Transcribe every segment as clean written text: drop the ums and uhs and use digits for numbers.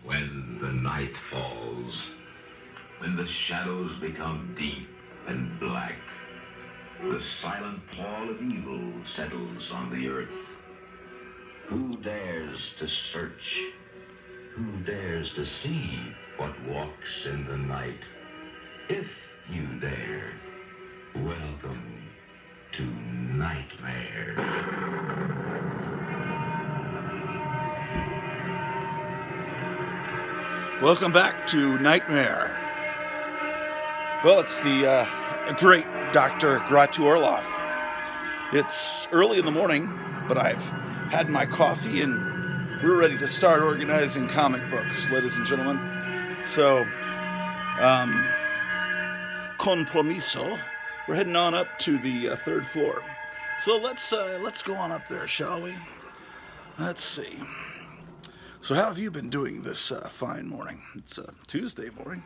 When the night falls, when the shadows become deep and black, the silent pall of evil settles on the earth. Who dares to search? Who dares to see what walks in the night? If you dare, welcome to Nightmare. Welcome back to Nightmare. Well, it's the great Dr. Gratu Orloff. It's early in the morning, but I've had my coffee and we're ready to start organizing comic books, ladies and gentlemen. So, con permiso, we're heading on up to the third floor. So let's go on up there, shall we? Let's see. So how have you been doing this fine morning? It's a Tuesday morning.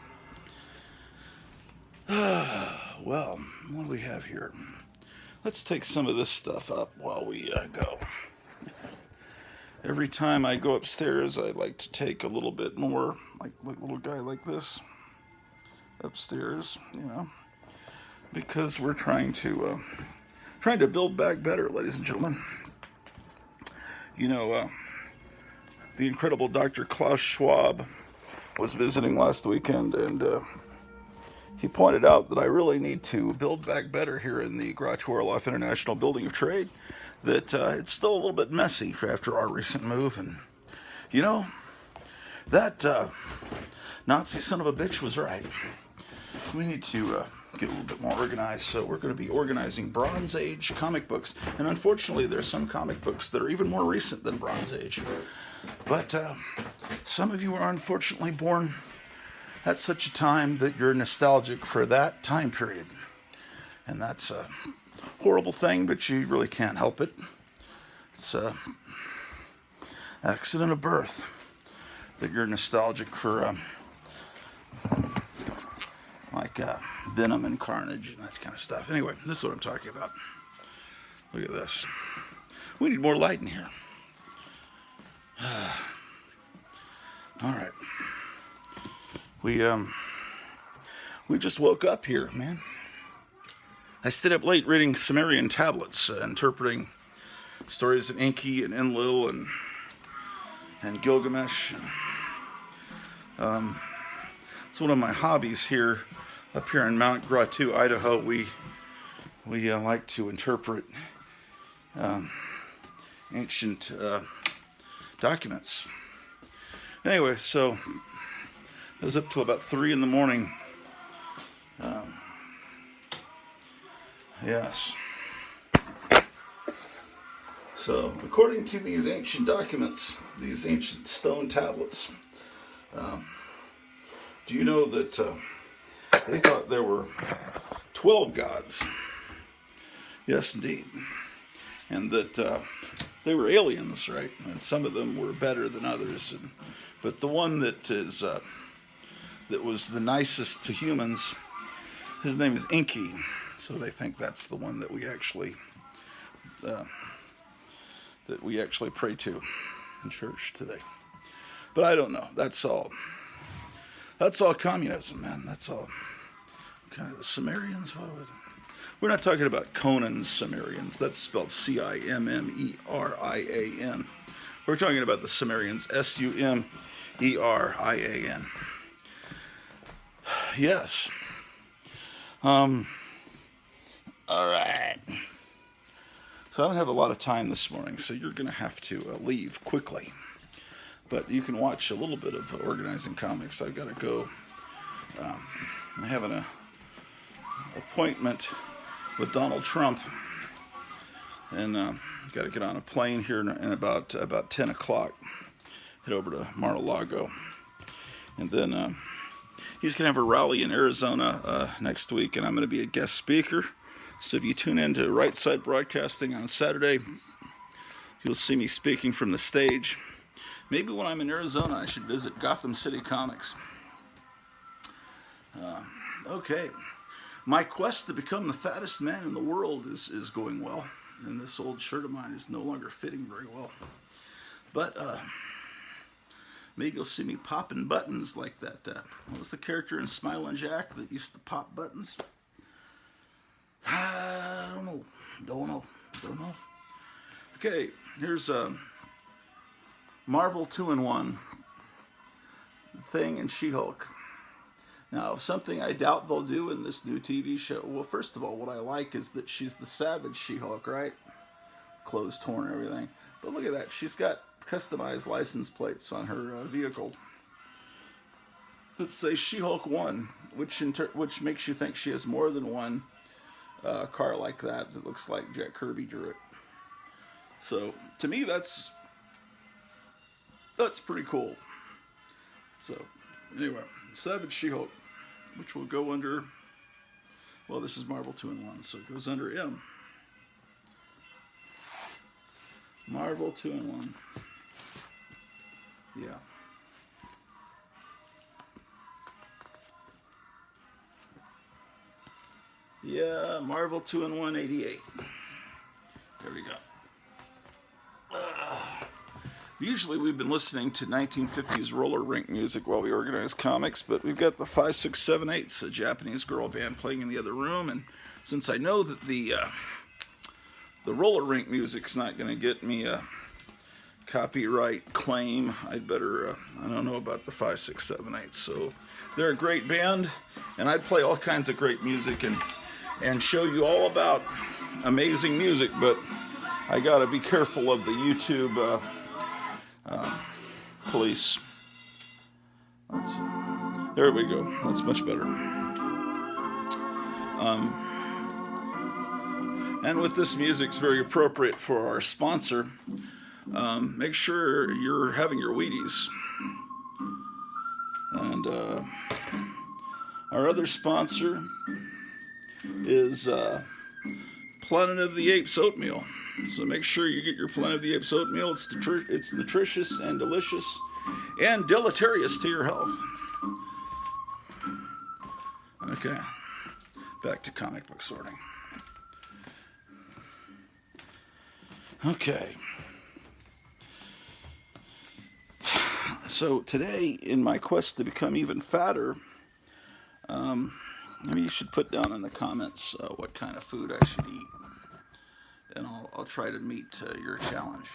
Well, what do we have here? Let's take some of this stuff up while we go. Every time I go upstairs, I like to take a little bit more, like a little guy like this, upstairs, because we're trying to build back better, ladies and gentlemen. The incredible Dr. Klaus Schwab was visiting last weekend, and he pointed out that I really need to build back better here in the Gratu Orloff International Building of Trade, that it's still a little bit messy after our recent move, and that Nazi son of a bitch was right. We need to get a little bit more organized, so we're going to be organizing Bronze Age comic books, and unfortunately there's some comic books that are even more recent than Bronze Age. But some of you are unfortunately born at such a time that you're nostalgic for that time period. And that's a horrible thing, but you really can't help it. It's an accident of birth that you're nostalgic for Venom and Carnage and that kind of stuff. Anyway, this is what I'm talking about. Look at this. We need more light in here. All right. We just woke up here, man. I stayed up late reading Sumerian tablets, interpreting stories of Enki and Enlil and Gilgamesh. It's one of my hobbies here, up here in Mount Gratu, Idaho. We like to interpret ancient documents. Anyway, so I was up till about 3 in the morning. Yes. So, according to these ancient documents, these ancient stone tablets, do you know that they thought there were 12 gods? Yes, indeed. And that they were aliens, right? And some of them were better than others. But the one that was the nicest to humans, his name is Enki. So they think that's the one that we actually pray to in church today. But I don't know. That's all communism, man. That's all. Kind of the Sumerians. We're not talking about Conan's Sumerians. That's spelled Cimmerian. We're talking about the Sumerians, Sumerian. Yes. All right. So I don't have a lot of time this morning, so you're going to have to leave quickly. But you can watch a little bit of organizing comics. I've got to go. I have an appointment with Donald Trump, and got to get on a plane here in about 10 o'clock. Head over to Mar-a-Lago, and then he's going to have a rally in Arizona next week, and I'm going to be a guest speaker. So if you tune in to Right Side Broadcasting on Saturday, you'll see me speaking from the stage. Maybe when I'm in Arizona, I should visit Gotham City Comics. Okay. My quest to become the fattest man in the world is going well. And this old shirt of mine is no longer fitting very well. But Maybe you'll see me popping buttons like that. What was the character in Smilin' Jack that used to pop buttons? I don't know. Don't know. Okay, here's Marvel 2-in-1, Thing, and She-Hulk. Now, something I doubt they'll do in this new TV show. Well, first of all, what I like is that she's the savage She-Hulk, right? Clothes torn and everything. But look at that. She's got customized license plates on her vehicle that say She-Hulk 1, which makes you think she has more than one car like that looks like Jack Kirby drew it. So, to me, that's pretty cool. So, anyway, Savage She-Hulk, which will go under, well, this is Marvel 2-in-1, so it goes under M. Marvel 2-in-1. Yeah. Yeah, Marvel 2-in-1 88. There we go. Usually we've been listening to 1950s roller rink music while we organize comics, but we've got the 5, 6, 7, 8's, a Japanese girl band playing in the other room, and since I know that the roller rink music's not going to get me a copyright claim, I'd better, I don't know about the 5, 6, 7, 8's. So they're a great band, and I'd play all kinds of great music and show you all about amazing music, but I got to be careful of the YouTube police. There we go. That's much better. And with this music, it's very appropriate for our sponsor. Make sure you're having your Wheaties. And our other sponsor is Planet of the Apes oatmeal. So make sure you get your Planet of the Apes oatmeal. It's nutritious and delicious and deleterious to your health. Okay, back to comic book sorting. Okay. So today, in my quest to become even fatter, maybe you should put down in the comments what kind of food I should eat, and I'll try to meet your challenge.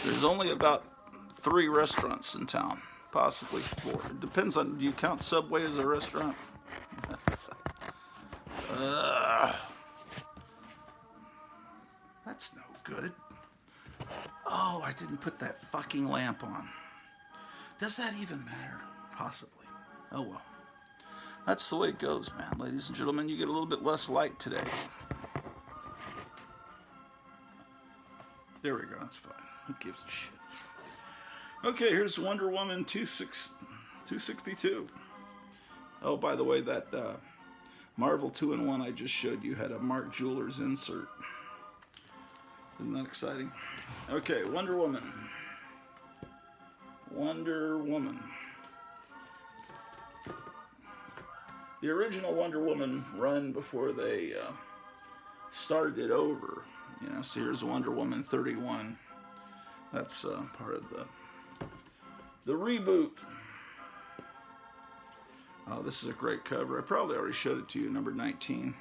There's only about 3 restaurants in town, possibly 4. It depends on, do you count Subway as a restaurant? That's no good. Oh, I didn't put that fucking lamp on. Does that even matter? Possibly. Oh well. That's the way it goes, man. Ladies and gentlemen, you get a little bit less light today. There we go. That's fine. Who gives a shit? Okay, here's Wonder Woman 262. Oh, by the way, that Marvel 2-in-1 I just showed you had a Mark Jewelers insert. Isn't that exciting? Okay, Wonder Woman. Wonder Woman. The original Wonder Woman run before they started it over. You know, so here's Wonder Woman 31. That's part of the reboot. Oh, this is a great cover. I probably already showed it to you, number 19.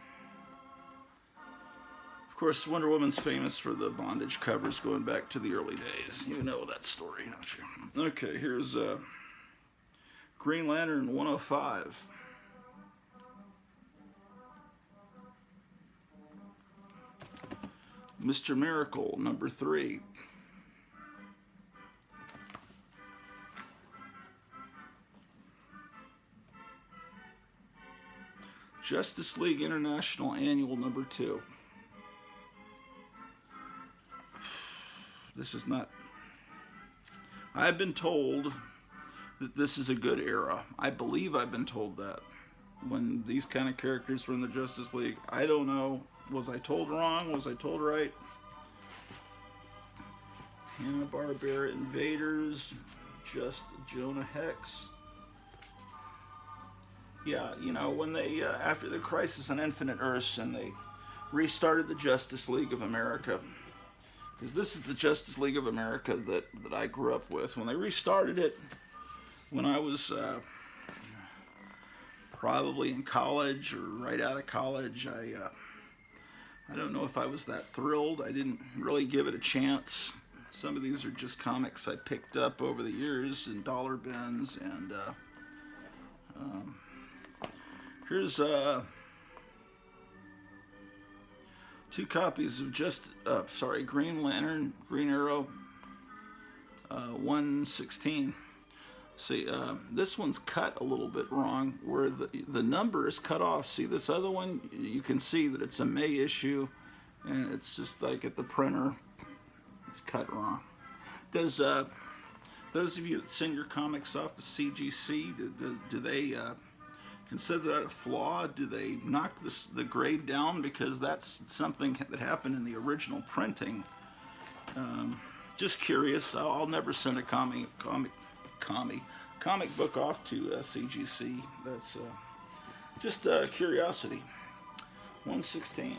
Of course, Wonder Woman's famous for the bondage covers going back to the early days. You know that story, don't you? Okay, here's Green Lantern 105. Mr. Miracle, number 3. Justice League International Annual, number 2. This is not... I've been told that this is a good era. I believe I've been told that. When these kind of characters were in the Justice League. I don't know. Was I told wrong? Was I told right? Hanna-Barbera Invaders. Just Jonah Hex. Yeah, you know, when they, after the Crisis on Infinite Earths, and they restarted the Justice League of America, because this is the Justice League of America that I grew up with. When they restarted it, when I was probably in college or right out of college, I don't know if I was that thrilled. I didn't really give it a chance. Some of these are just comics I picked up over the years in dollar bins, and here's 2 copies of Green Lantern, Green Arrow, 116. See, this one's cut a little bit wrong, where the number is cut off. See, this other one, you can see that it's a May issue, and it's just like at the printer, it's cut wrong. Does those of you that send your comics off to CGC, do they consider that a flaw? Do they knock the grade down because that's something that happened in the original printing? Just curious. I'll never send a comic book off to CGC. That's just curiosity. 116,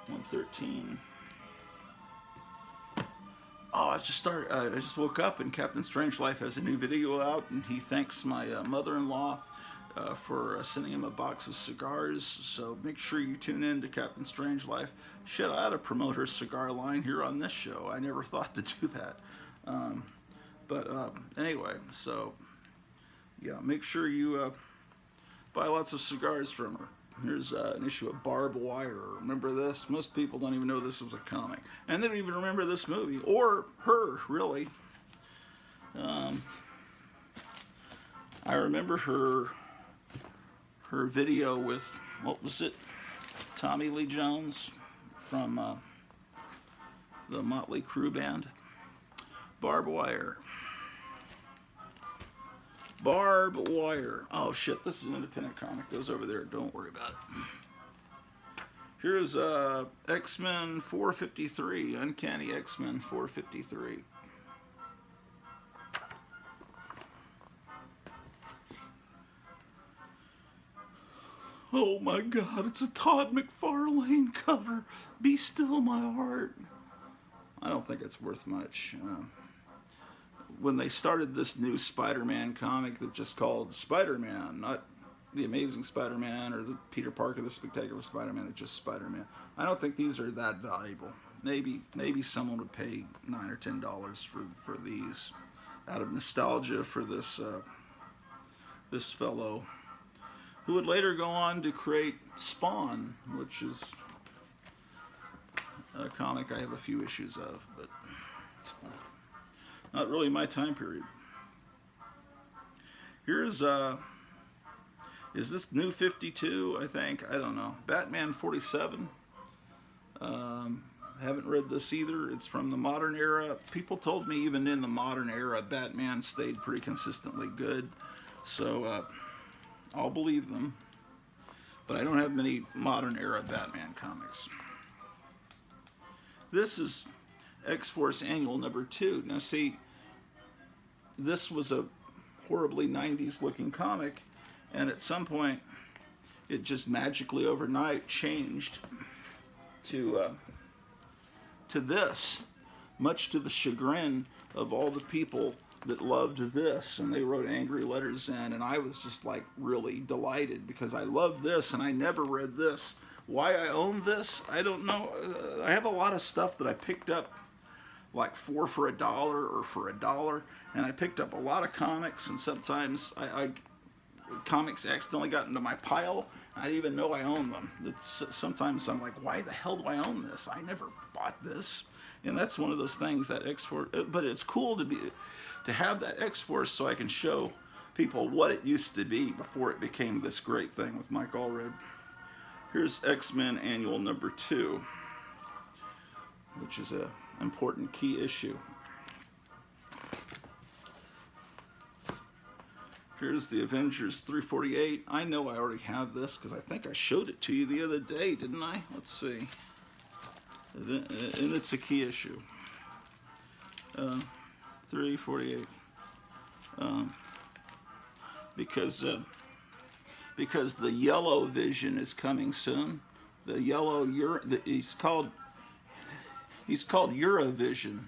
113. Oh, I just woke up and Captain Strangelove has a new video out, and he thanks my mother-in-law for sending him a box of cigars. So make sure you tune in to Captain Strangelove. Shit, I ought to promote her cigar line here on this show. I never thought to do that. But anyway, so yeah, make sure you buy lots of cigars from her. Here's an issue of Barbed Wire. Remember this? Most people don't even know this was a comic. And they don't even remember this movie. Or her, really. I remember her video with, what was it? Tommy Lee Jones from the Motley Crue band. Barbed Wire. Barbed Wire. Oh shit, this is an independent comic. Goes over there. Don't worry about it. Here's X-Men 453. Uncanny X-Men 453. Oh my God, it's a Todd McFarlane cover. Be Still My Heart. I don't think it's worth much. When they started this new Spider-Man comic that just called Spider-Man, not the Amazing Spider-Man or the Peter Parker, the Spectacular Spider-Man, it's just Spider-Man. I don't think these are that valuable. Maybe someone would pay $9 or $10 for these out of nostalgia for this this fellow, who would later go on to create Spawn, which is a comic I have a few issues of, but it's not really my time period. Here's is this New 52? I think, I don't know. Batman 47. Haven't read this either. It's from the modern era. People told me even in the modern era, Batman stayed pretty consistently good. So I'll believe them. But I don't have many modern era Batman comics. This is X-Force Annual number 2. Now see, this was a horribly 90s looking comic, and at some point it just magically overnight changed to this, much to the chagrin of all the people that loved this, and they wrote angry letters in, and I was just like really delighted because I love this and I never read this. Why I own this, I don't know. I have a lot of stuff that I picked up like $4 for $1 or for $1, and I picked up a lot of comics, and sometimes comics accidentally got into my pile. I didn't even know I owned them. Sometimes I'm like, why the hell do I own this? I never bought this. And that's one of those things, that X-Force. But it's cool to have that X-Force so I can show people what it used to be before it became this great thing with Mike Allred. Here's X-Men Annual number 2, which is an important key issue. Here's the Avengers 348. I know I already have this because I think I showed it to you the other day, didn't I? Let's see. And it's a key issue. 348. Because the yellow Vision is coming soon. The yellow, he's called He's called Eurovision.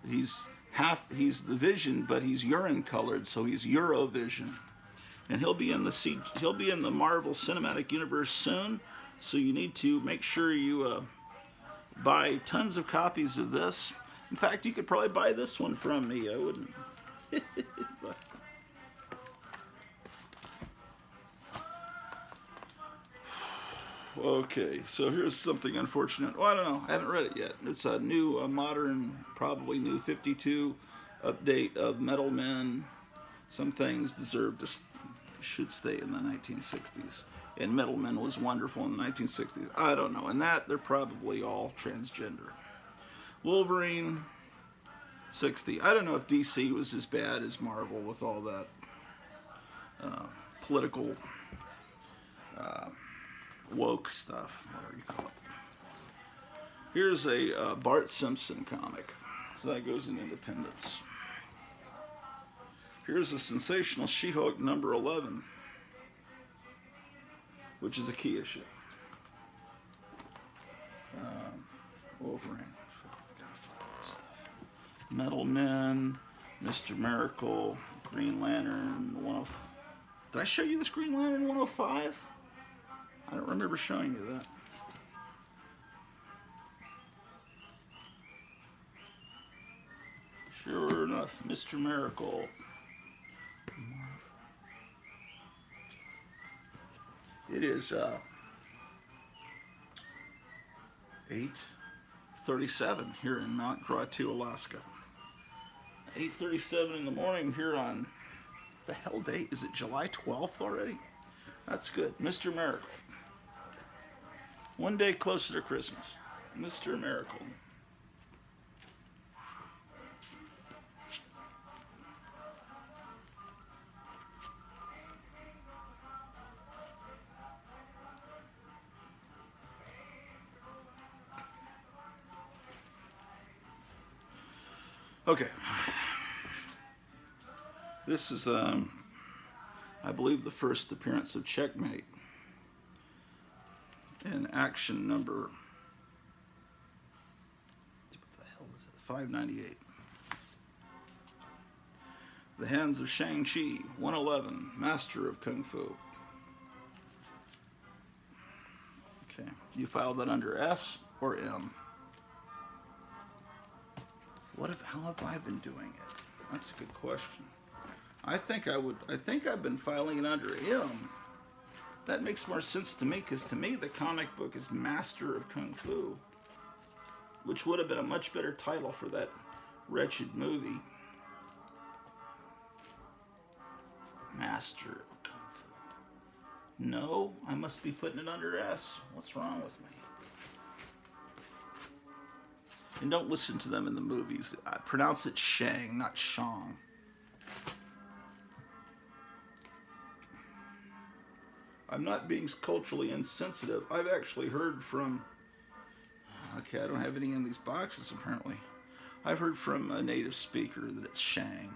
He's the Vision, but he's urine colored, so he's Eurovision. And he'll be in the Marvel Cinematic Universe soon. So you need to make sure you buy tons of copies of this. In fact, you could probably buy this one from me. I wouldn't. Okay, so here's something unfortunate. Well, I don't know. I haven't read it yet. It's a new, modern, probably new 52 update of Metal Men. Some things should stay in the 1960s. And Metal Men was wonderful in the 1960s. I don't know. In that, they're probably all transgender. Wolverine, 60. I don't know if DC was as bad as Marvel with all that political woke stuff, whatever you call it. Here's a Bart Simpson comic. So that goes in Independence. Here's a Sensational She-Hulk number 11, which is a key issue. Wolverine. Gotta find this stuff. Metal Men, Mr. Miracle, Green Lantern, Did I show you this Green Lantern 105? I don't remember showing you that. Sure enough, Mr. Miracle. It is 8:37 here in Mount Grotto, Alaska. 8:37 in the morning here on the hell date? Is it July 12th already? That's good. Mr. Miracle. One day closer to Christmas. Mr. Miracle. Okay. This is, I believe, the first appearance of Checkmate in action number, what the hell is it? 598. The Hands of Shang-Chi, 111, Master of Kung Fu. Okay, you filed that under S or M? How have I been doing it? That's a good question. I think I've been filing it under M. That makes more sense to me, because to me the comic book is Master of Kung Fu, which would have been a much better title for that wretched movie. Master of Kung Fu. No, I must be putting it under S. What's wrong with me? And don't listen to them in the movies. I pronounce it Shang, not Shang. I'm not being culturally insensitive. I've actually heard from... Okay, I don't have any in these boxes, apparently. I've heard from a native speaker that it's Shang.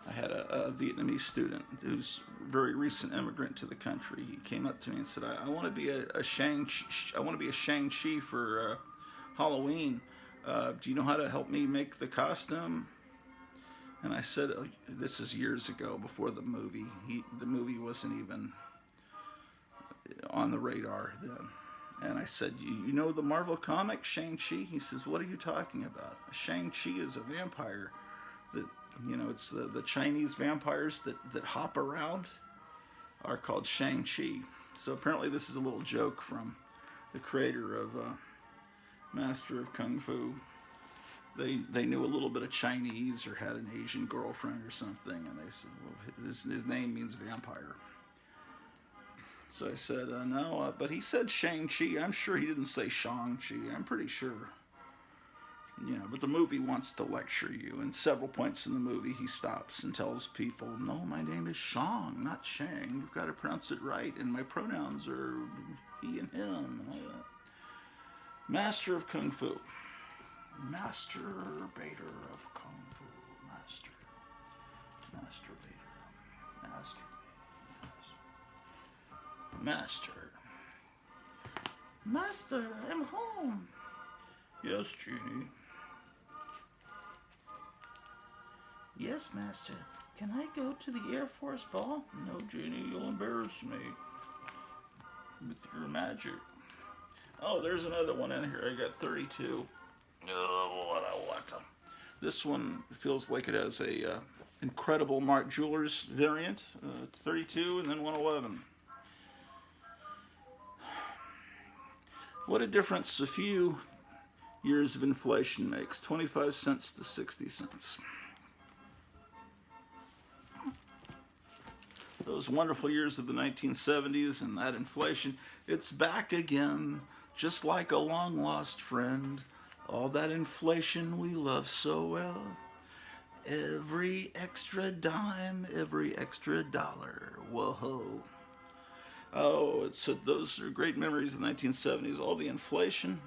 I had a Vietnamese student who's a very recent immigrant to the country. He came up to me and said, I want to be a Shang-Chi for Halloween. Do you know how to help me make the costume? And I said, this is years ago, before the movie. The movie wasn't even on the radar then. And I said, you know the Marvel comic, Shang-Chi? He says, what are you talking about? Shang-Chi is a vampire that... it's the Chinese vampires that hop around are called Shang-Chi. So apparently this is a little joke from the creator of Master of Kung Fu. They knew a little bit of Chinese or had an Asian girlfriend or something, and they said, well, his name means vampire. So I said, no, but he said Shang-Chi. I'm sure he didn't say Shang-Chi. I'm pretty sure. But the movie wants to lecture you. And several points in the movie, he stops and tells people, no, my name is Shang, not Shang. You've got to pronounce it right. And my pronouns are he and him and all that. Master of Kung Fu. Master Bader of Kung Fu. Master Bader. Master. Master, I'm home. Yes, Genie. Yes, Master. Can I go to the Air Force Ball? No, Genie, you'll embarrass me with your magic. Oh, there's another one in here. I got 32. Oh, what I want. This one feels like it has a incredible Mark Jewelers variant. 32 and then 111. What a difference a few years of inflation makes. 25 cents to 60 cents. Those wonderful years of the 1970s and that inflation, it's back again, just like a long-lost friend. All that inflation we love so well. Every extra dime, every extra dollar. Whoa. Oh, those are great memories of the 1970s. All the inflation.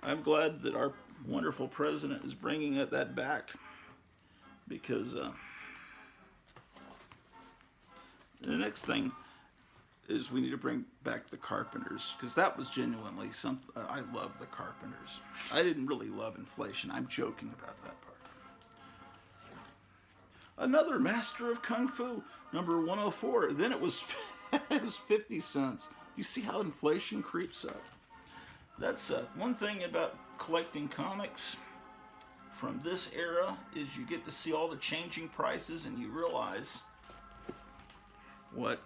I'm glad that our wonderful president is bringing that back, because the next thing is we need to bring back the Carpenters, because that was genuinely something. I love the Carpenters. I didn't really love inflation. I'm joking about that part. Another Master of Kung Fu, number 104. Then it was it was 50 cents. You see how inflation creeps up? That's one thing about collecting comics from this era, is you get to see all the changing prices, and you realize what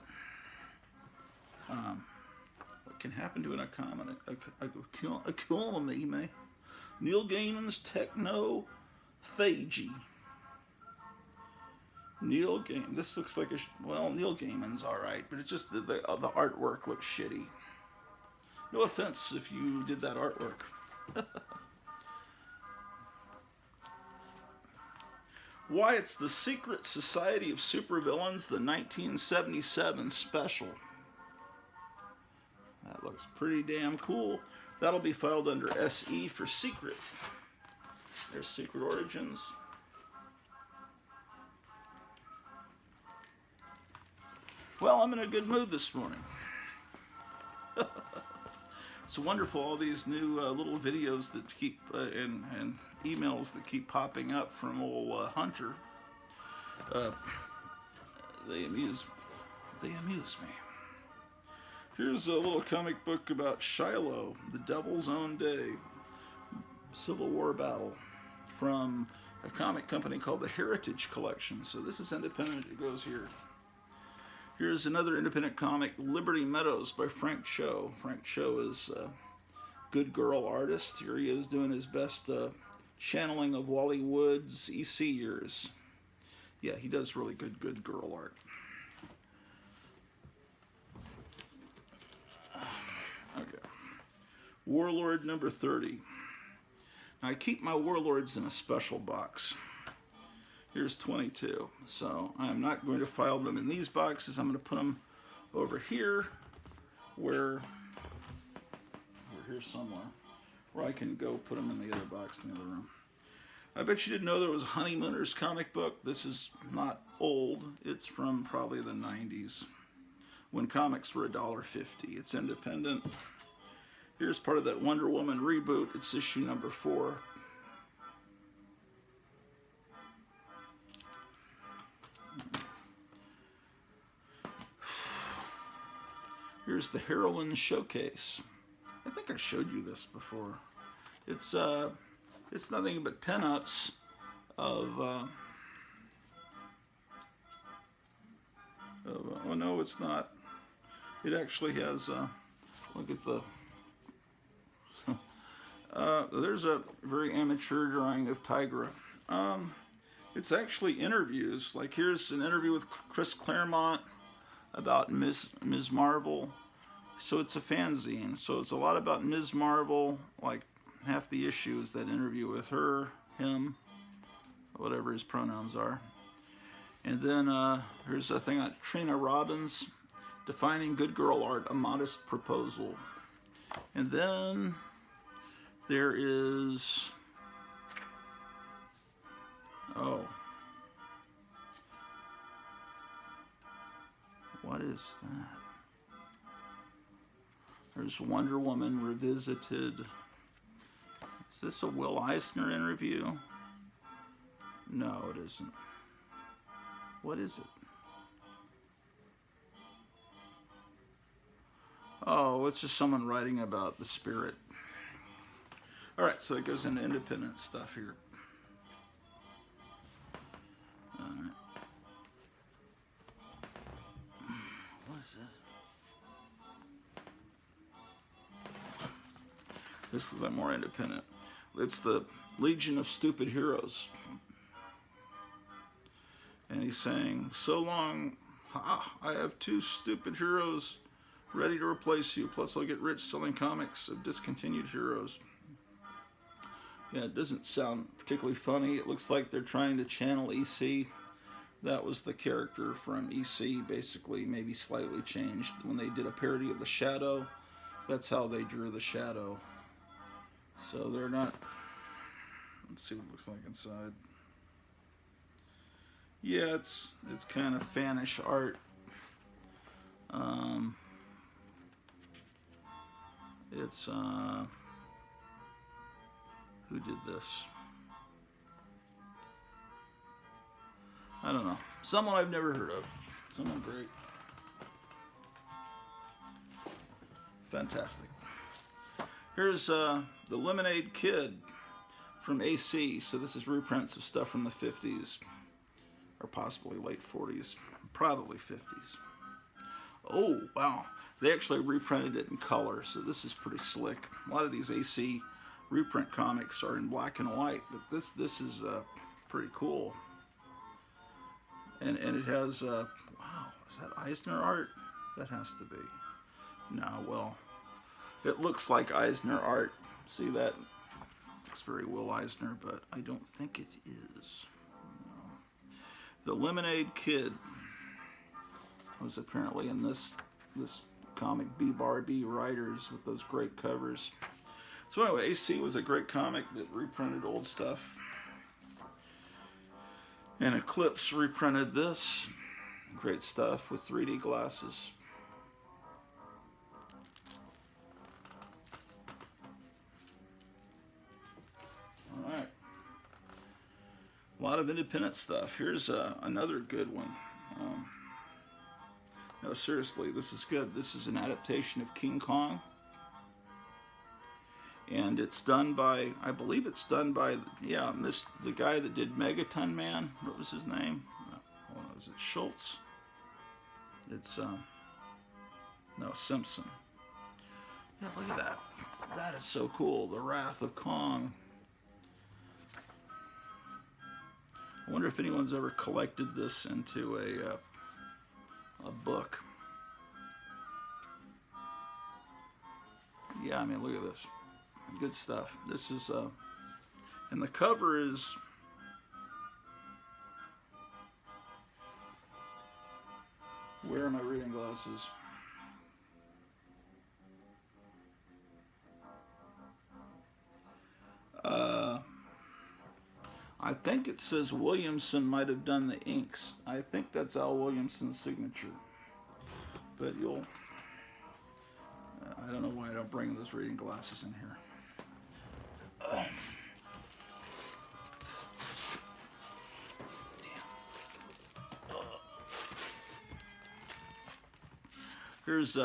can happen to an economy. Man. Neil Gaiman's Technophagy. Neil Gaiman. This looks like Neil Gaiman's all right, but it's just the artwork looks shitty. No offense if you did that artwork. Wyatt's The Secret Society of Supervillains, the 1977 special. That looks pretty damn cool. That'll be filed under SE for Secret. There's Secret Origins. Well, I'm in a good mood this morning. It's wonderful, all these new little videos that keep, and emails that keep popping up from old Hunter. They amuse me. Here's a little comic book about Shiloh, the Devil's Own Day, Civil War battle, from a comic company called the Heritage Collection. So this is independent, it goes here. Here's another independent comic, Liberty Meadows by Frank Cho. Frank Cho is a good girl artist. Here he is doing his best channeling of Wally Wood's EC years. Yeah, he does really good girl art. Okay. Warlord number 30. Now I keep my Warlords in a special box. Here's 22. So I'm not going to file them in these boxes. I'm going to put them over here, where we're here somewhere, where I can go put them in the other box in the other room. I bet you didn't know there was a Honeymooners comic book. This is not old. It's from probably the 90s, when comics were $1.50. It's independent. Here's part of that Wonder Woman reboot. It's issue number 4. Here's the Heroine Showcase. I think I showed you this before. It's nothing but pinups of oh no, it's not. It actually has look at the there's a very amateur drawing of Tigra. It's actually interviews. Like here's an interview with Chris Claremont about Ms. Marvel. So it's a fanzine. So it's a lot about Ms. Marvel. Like half the issue is that interview with her, him, whatever his pronouns are. And then here's a thing on Trina Robbins, Defining Good Girl Art, A Modest Proposal. And then there is, what is that? There's Wonder Woman Revisited. Is this a Will Eisner interview? No, it isn't. What is it? Oh, it's just someone writing about the spirit. All right, so it goes into independent stuff here. All right. What is this? This is more independent. It's the Legion of Stupid Heroes. And he's saying, so long, I have 2 stupid heroes ready to replace you. Plus I'll get rich selling comics of discontinued heroes. Yeah, it doesn't sound particularly funny. It looks like they're trying to channel EC. That was the character from EC, basically, maybe slightly changed. When they did a parody of the Shadow, that's how they drew the Shadow. So they're not... Let's see what it looks like inside. Yeah, it's kind of fanish art. It's who did this? I don't know. Someone I've never heard of. Someone great. Fantastic. Here's the Lemonade Kid from AC. So this is reprints of stuff from the 50s. Or possibly late 40s. Probably 50s. Oh, wow. They actually reprinted it in color, so this is pretty slick. A lot of these AC reprint comics are in black and white, but this is pretty cool. And it has, wow, is that Eisner art? That has to be. No, well, it looks like Eisner art. See that? Looks very Will Eisner, but I don't think it is. The Lemonade Kid was apparently in this comic, B-Bar-B Writers, with those great covers. So anyway, AC was a great comic that reprinted old stuff. And Eclipse reprinted this. Great stuff with 3D glasses. All right. A lot of independent stuff. Here's another good one. No, seriously, this is good. This is an adaptation of King Kong. And it's done by, I believe it's done by, yeah, the guy that did Megaton Man. What was his name? Hold on, is it Schultz? It's, no, Simpson. Yeah, look at that. That is so cool. The Wrath of Kong. I wonder if anyone's ever collected this into a book. Yeah, I mean, look at this. Good stuff. This is, and the cover is, where are my reading glasses? I think it says Williamson might have done the inks. I think that's Al Williamson's signature. But you'll... I don't know why I don't bring those reading glasses in here. Damn. Here's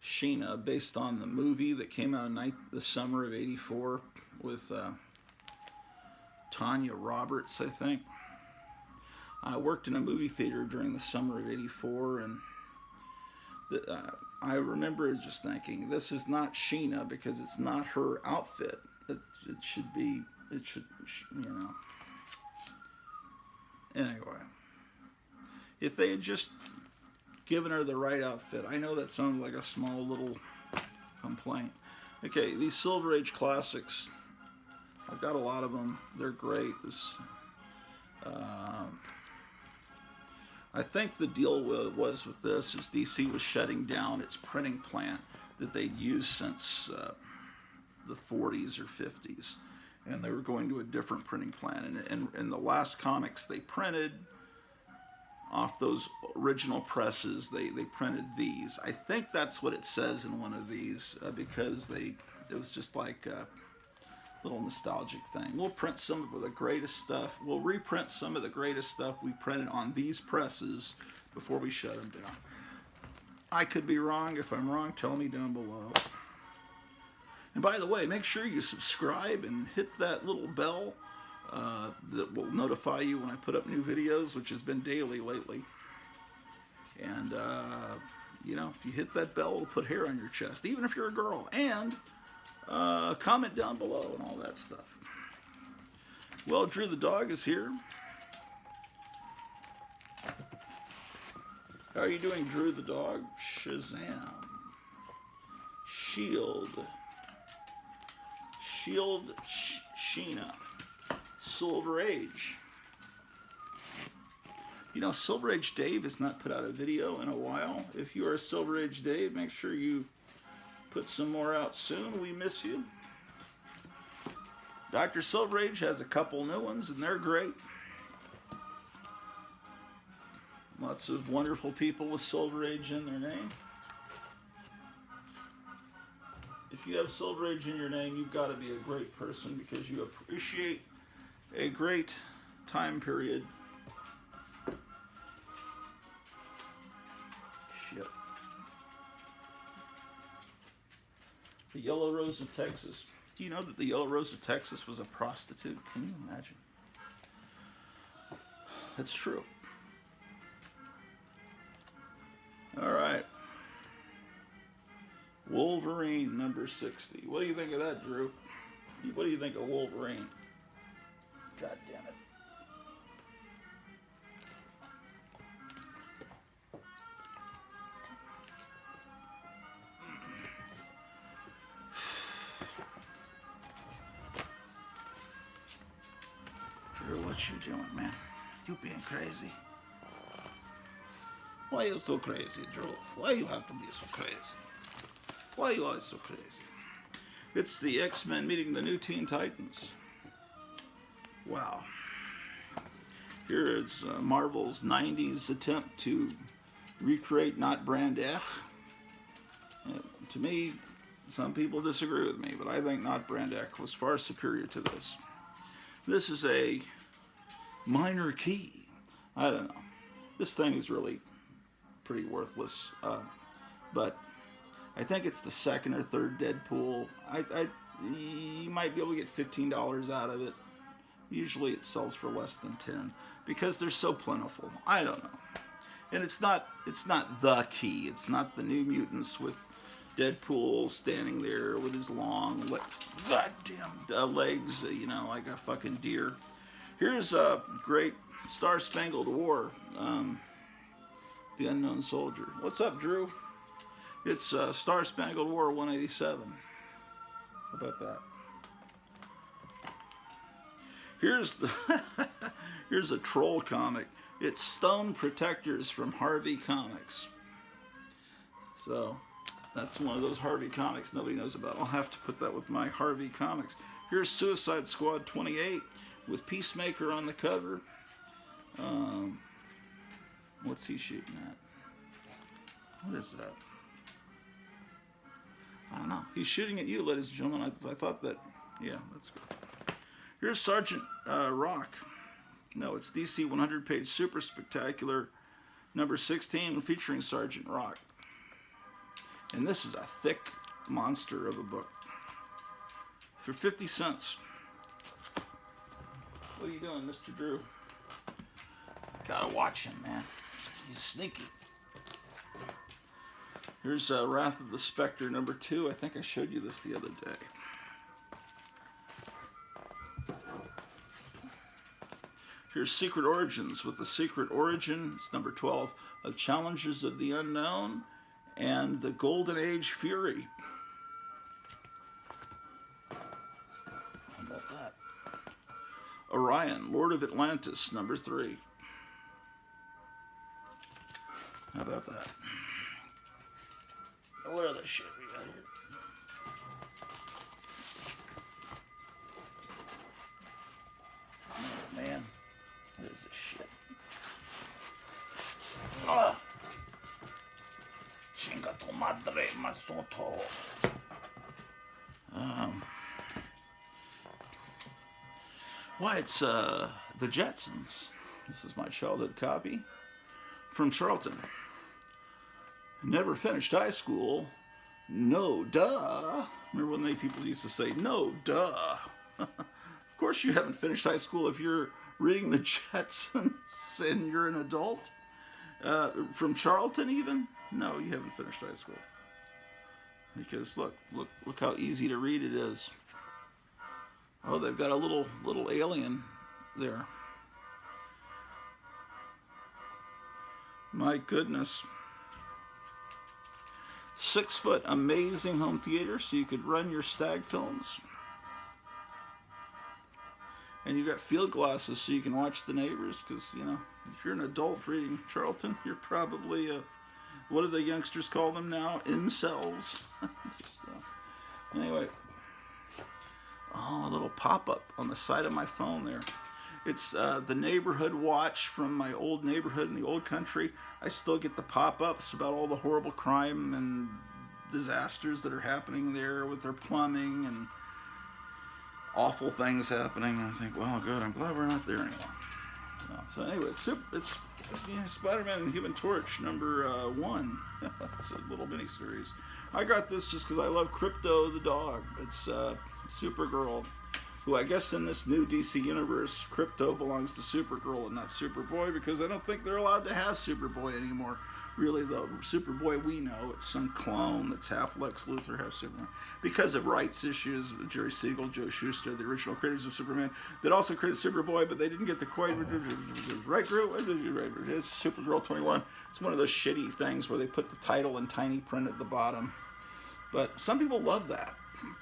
Sheena, based on the movie that came out in the summer of '84 with Tanya Roberts, I think. I worked in a movie theater during the summer of '84, and I remember just thinking, this is not Sheena because it's not her outfit. It should be, you know. Anyway, if they had just given her the right outfit, I know that sounds like a small little complaint. Okay, these Silver Age classics, I've got a lot of them. They're great. I think the deal was with this is DC was shutting down its printing plant that they'd used since the 40s or 50s, and they were going to a different printing plant. And the last comics they printed off those original presses. They printed these. I think that's what it says in one of these, because it was just like a little nostalgic thing. We'll print some of the greatest stuff. We'll reprint some of the greatest stuff we printed on these presses before we shut them down. I could be wrong. If I'm wrong, tell me down below. And by the way, make sure you subscribe and hit that little bell that will notify you when I put up new videos, which has been daily lately. And, you know, if you hit that bell, it'll put hair on your chest, even if you're a girl. And comment down below and all that stuff. Well, Drew the dog is here. How are you doing, Drew the dog? Shazam. Shield. Sheena. Silver Age. You know, Silver Age Dave has not put out a video in a while. If you are Silver Age Dave, make sure you put some more out soon. We miss you. Dr. Silver Age has a couple new ones, and they're great. Lots of wonderful people with Silver Age in their name. If you have Silver Age in your name, you've got to be a great person because you appreciate a great time period. Shit. The Yellow Rose of Texas. Do you know that the Yellow Rose of Texas was a prostitute? Can you imagine? That's true. All right. Wolverine number 60. What do you think of that, Drew? What do you think of Wolverine? God damn it. Drew, what you doing, man? You being crazy. Why are you so crazy, Drew? Why you have to be so crazy? Why are you always so crazy? It's the X-Men meeting the new Teen Titans. Wow. Here is Marvel's 90s attempt to recreate Not Brand Ech. To me, some people disagree with me, but I think Not Brand Ech was far superior to this. This is a minor key. I don't know. This thing is really pretty worthless, but I think it's the second or third Deadpool. You might be able to get $15 out of it. Usually it sells for less than 10 because they're so plentiful. I don't know. And it's not the key. It's not the New Mutants with Deadpool standing there with his long, goddamn legs, you know, like a fucking deer. Here's a great Star Spangled War, The Unknown Soldier. What's up, Drew? It's Star Spangled War 187. How about that? Here's a troll comic. It's Stone Protectors from Harvey Comics. So that's one of those Harvey Comics nobody knows about. I'll have to put that with my Harvey Comics. Here's Suicide Squad 28 with Peacemaker on the cover. What's he shooting at? What is that? I don't know. He's shooting at you, ladies and gentlemen. I thought that, yeah, that's good. Here's Sergeant Rock. No, it's DC 100-page Super Spectacular number 16 featuring Sergeant Rock. And this is a thick monster of a book. For 50 cents. What are you doing, Mr. Drew? Gotta watch him, man. He's sneaky. Here's Wrath of the Spectre number 2. I think I showed you this the other day. Here's Secret Origins with the Secret Origins number 12 of Challenges of the Unknown and the Golden Age Fury. How about that? Orion, Lord of Atlantis number 3. How about that? What other shit we got here? Oh, man. What is this shit? Padre Masoto. Why, it's the Jetsons. This is my childhood copy from Charlton. Never finished high school. No, duh. Remember when people used to say, no, duh. Of course you haven't finished high school if you're reading the Jetsons and you're an adult. From Charlton even? No, you haven't finished high school. Because look how easy to read it is. Oh, they've got a little alien there. My goodness. 6-foot amazing home theater so you could run your stag films. And you got field glasses so you can watch the neighbors, because, you know, if you're an adult reading Charlton, you're probably, what do the youngsters call them now? Incels. Anyway. Oh, a little pop-up on the side of my phone there. It's the neighborhood watch from my old neighborhood in the old country. I still get the pop-ups about all the horrible crime and disasters that are happening there with their plumbing and awful things happening. And I think, well, good. I'm glad we're not there anymore. So anyway, it's Spider-Man and Human Torch number 1. It's a little mini-series. I got this just because I love Crypto the dog. It's Supergirl, who I guess in this new DC universe, Crypto belongs to Supergirl and not Superboy, because I don't think they're allowed to have Superboy anymore. Really, the Superboy we know, it's some clone that's half Lex Luthor, half Superman. Because of rights issues, Jerry Siegel, Joe Shuster, the original creators of Superman, that also created Superboy, but they didn't get the quite right, Drew? It's Supergirl 21. It's one of those shitty things where they put the title in tiny print at the bottom. But some people love that.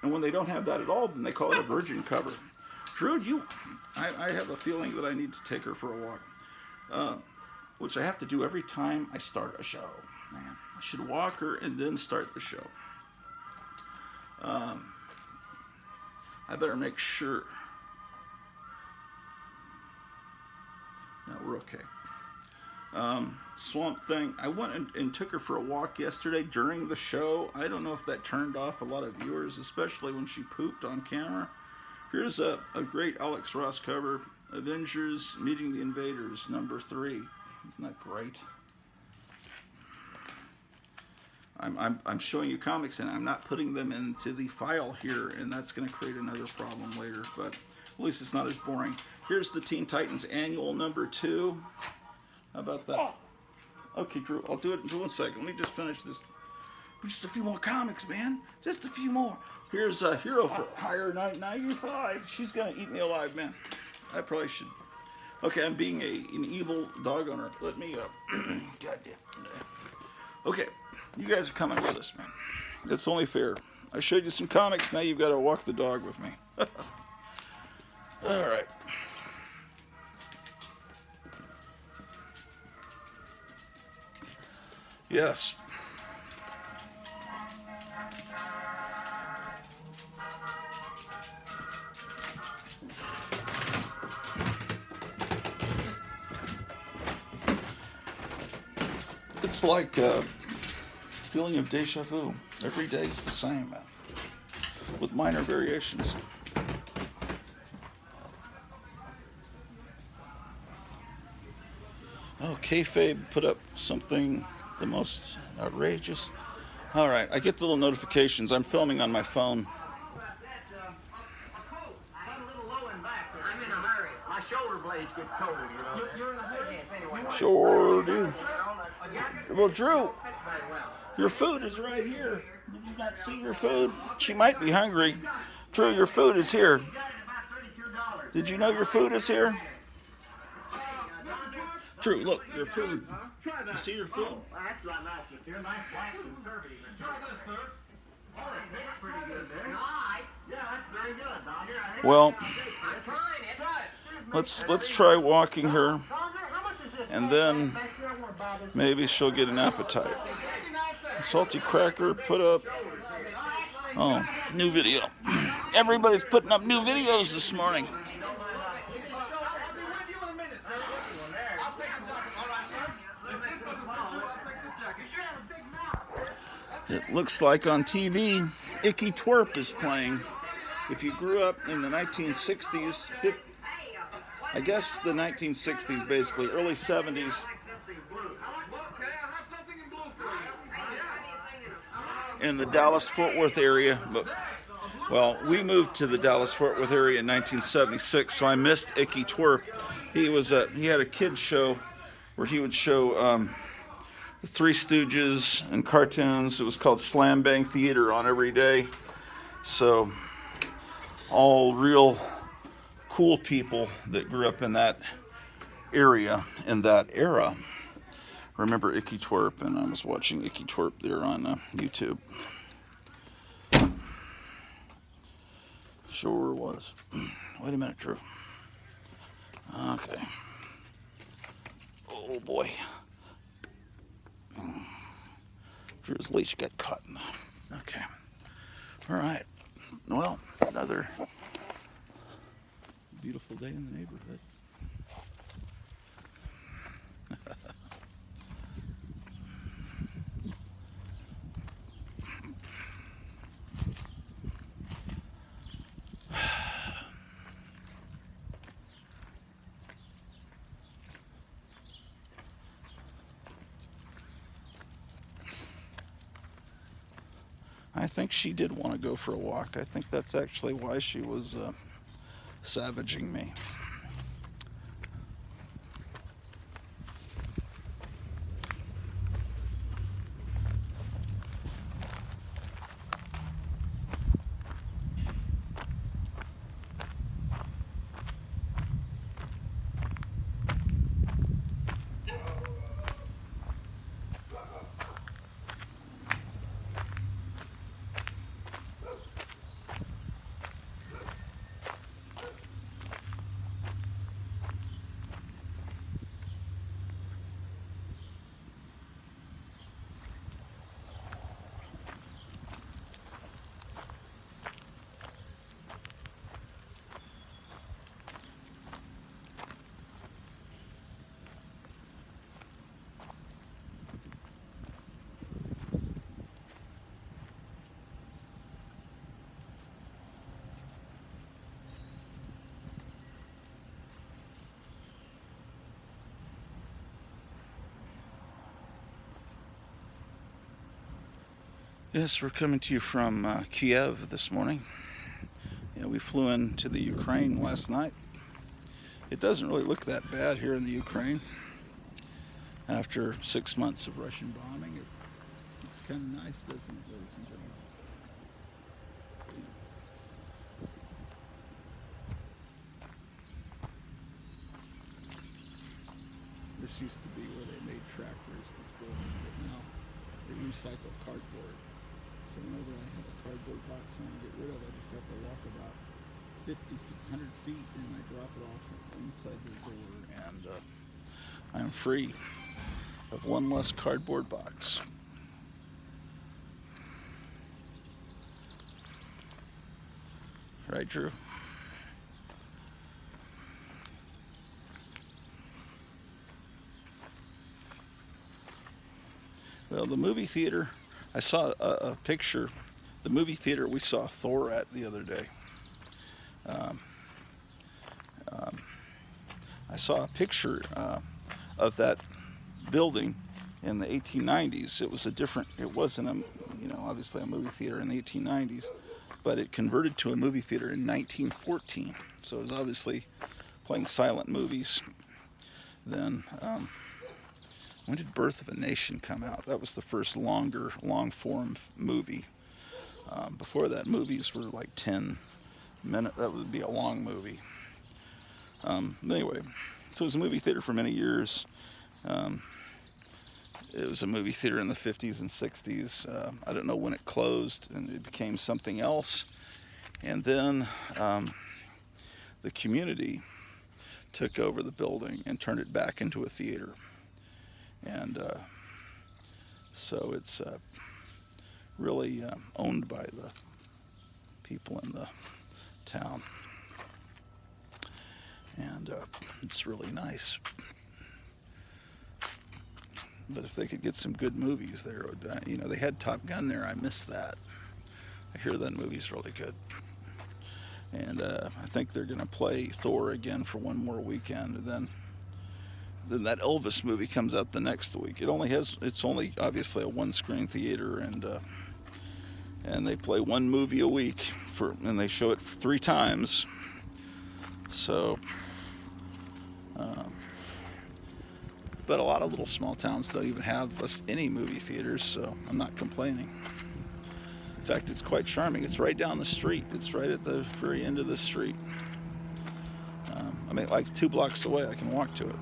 And when they don't have that at all, then they call it a virgin cover. Drew, I have a feeling that I need to take her for a walk. Which I have to do every time I start a show. Man, I should walk her and then start the show. I better make sure. No, we're okay. Swamp Thing. I went and took her for a walk yesterday during the show. I don't know if that turned off a lot of viewers, especially when she pooped on camera. Here's a great Alex Ross cover. Avengers Meeting the Invaders, number 3. Isn't that great? I'm showing you comics and I'm not putting them into the file here, and that's going to create another problem later, but at least it's not as boring. Here's the Teen Titans Annual number 2. How about that? Okay, Drew, I'll do it in 1 second. Let me just finish this. Just a few more comics, man. Just a few more. Here's a Hero for Hire 95. She's going to eat me alive, man. I probably should. Okay, I'm being an evil dog owner. Let me, goddamn. Okay, you guys are coming with us, man. That's only fair. I showed you some comics, now you've got to walk the dog with me. All right. Yes. It's like a feeling of deja vu. Every day is the same, man, with minor variations. Oh, Kayfabe put up something the most outrageous. All right, I get the little notifications. I'm filming on my phone. Shoulder blades get cold, you know. You're in a hood anyway. Sure do. Well, Drew, your food is right here. Did you not see your food? She might be hungry. Drew, your food is here. Did you know your food is here? Drew, look, your food. You see your food? Well, let's try walking her, and then maybe she'll get an appetite. Salty Cracker put up, oh, new video. Everybody's putting up new videos this morning. It looks like on TV, Icky Twerp is playing. If you grew up in the 1960s, I guess the 1960s basically, early 70s, in the Dallas-Fort Worth area, but well, we moved to the Dallas-Fort Worth area in 1976, so I missed Icky Twerp. He had a kids show where he would show the Three Stooges and cartoons. It was called Slam Bang Theater on every day. So all real cool people that grew up in that area in that era remember Icky Twerp, and I was watching Icky Twerp there on YouTube. Sure was. Wait a minute, Drew. Okay. Oh boy. Drew's leash got caught in the... Okay. All right. Well, it's another beautiful day in the neighborhood. I think she did want to go for a walk. I think that's actually why she was savaging me. Yes, we're coming to you from Kiev this morning. Yeah, we flew into the Ukraine last night. It doesn't really look that bad here in the Ukraine. After 6 months of Russian bombing, it looks kind of nice, doesn't it, ladies and gentlemen? This used to be where they made tractors, this building, but now they recycle cardboard. So whenever I have a cardboard box I want to get rid of, I just have to walk about 100 feet and I drop it off inside the door, and I'm free of one less cardboard box. Right, Drew? Well, the movie theater, I saw a picture, the movie theater we saw Thor at the other day. I saw a picture of that building in the 1890s. It was it wasn't obviously a movie theater in the 1890s, but it converted to a movie theater in 1914. So it was obviously playing silent movies. Then, when did Birth of a Nation come out? That was the first long-form movie. Before that, movies were like 10 minutes. That would be a long movie. Anyway, so it was a movie theater for many years. It was a movie theater in the 50s and 60s. I don't know when it closed and it became something else. And then the community took over the building and turned it back into a theater. And so it's really owned by the people in the town. And it's really nice. But if they could get some good movies there, they had Top Gun there. I missed that. I hear that movie's really good. And I think they're going to play Thor again for one more weekend, and then that Elvis movie comes out the next week. It's only obviously a one-screen theater, and they play one movie a week and they show it 3 times. So, but a lot of little small towns don't even have any movie theaters, so I'm not complaining. In fact, it's quite charming. It's right down the street. It's right at the very end of the street. Like 2 blocks away, I can walk to it.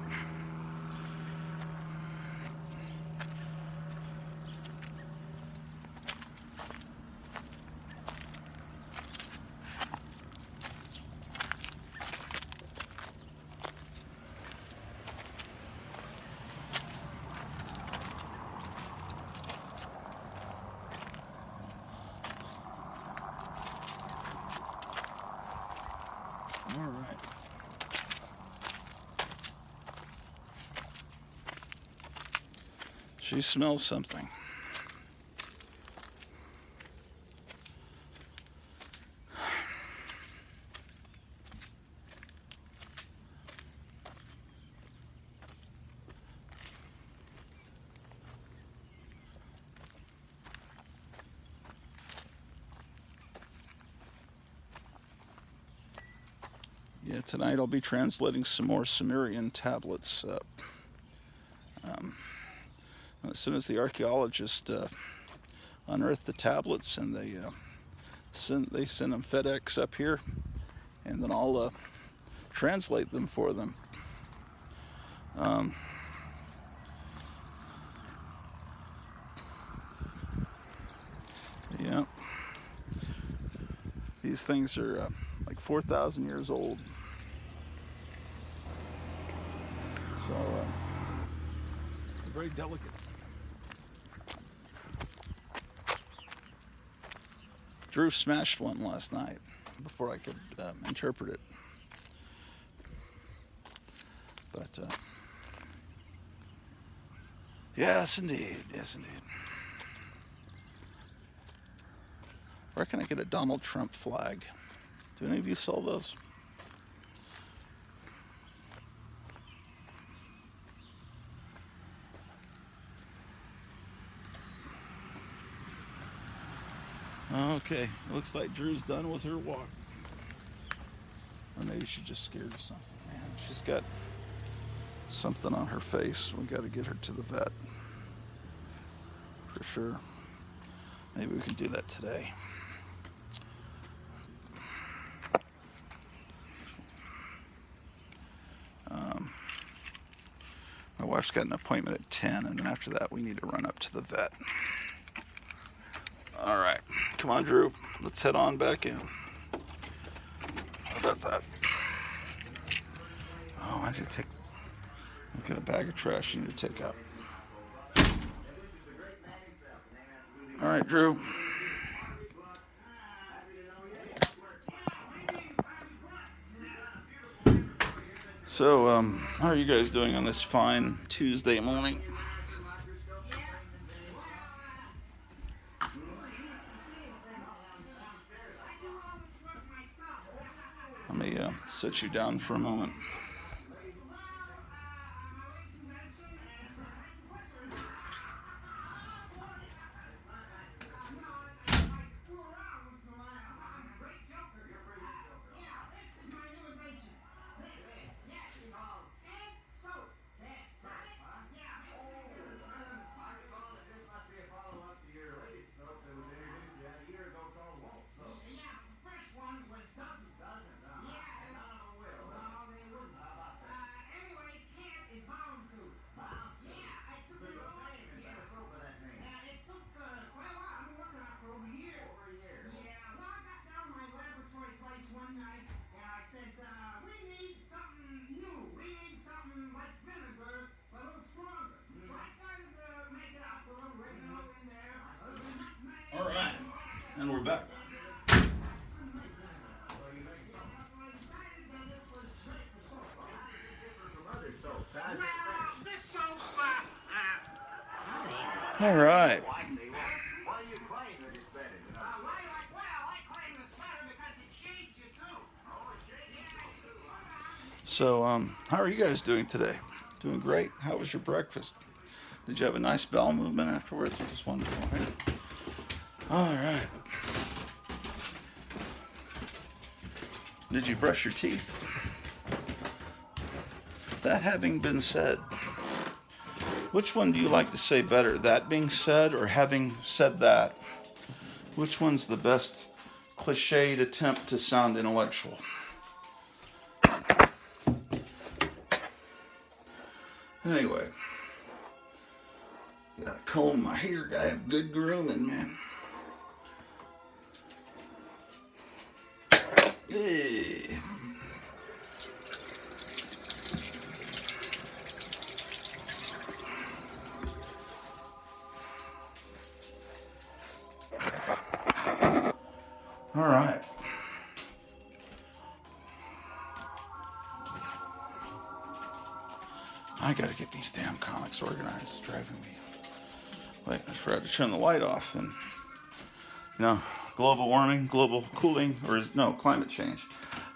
All right. She smells something. Yeah, tonight I'll be translating some more Sumerian tablets. As soon as the archaeologists unearth the tablets, and they send them FedEx up here, and then I'll translate them for them. Yeah, these things are like 4,000 years old. So they're very delicate. Drew smashed one last night before I could interpret it. But yes, indeed. Where can I get a Donald Trump flag? Do any of you sell those? Okay, looks like Drew's done with her walk. Or maybe she's just scared of something. Man, she's got something on her face. We got to get her to the vet. For sure. Maybe we can do that today. My wife's got an appointment at 10, and then after that we need to run up to the vet. All right, come on, Drew. Let's head on back in. How about that? Oh, I need to I've got a bag of trash you need to take out. All right, Drew. So, how are you guys doing on this fine Tuesday morning? Let me sit you down for a moment. All right, and we're back. All right. Why do you claim that it's better? I claim it's better because it shades you too. Oh, shady. So, how are you guys doing today? Doing great. How was your breakfast? Did you have a nice bowel movement afterwards? It was wonderful. Right? All right. Did you brush your teeth? That having been said, which one do you like to say better? That being said or having said that? Which one's the best cliched attempt to sound intellectual? Anyway, gotta comb my hair. Gotta have good grooming, man. Hey. All right. I gotta get these damn comics organized. It's driving me. Wait, I forgot to turn the light off. And, global warming, global cooling, climate change.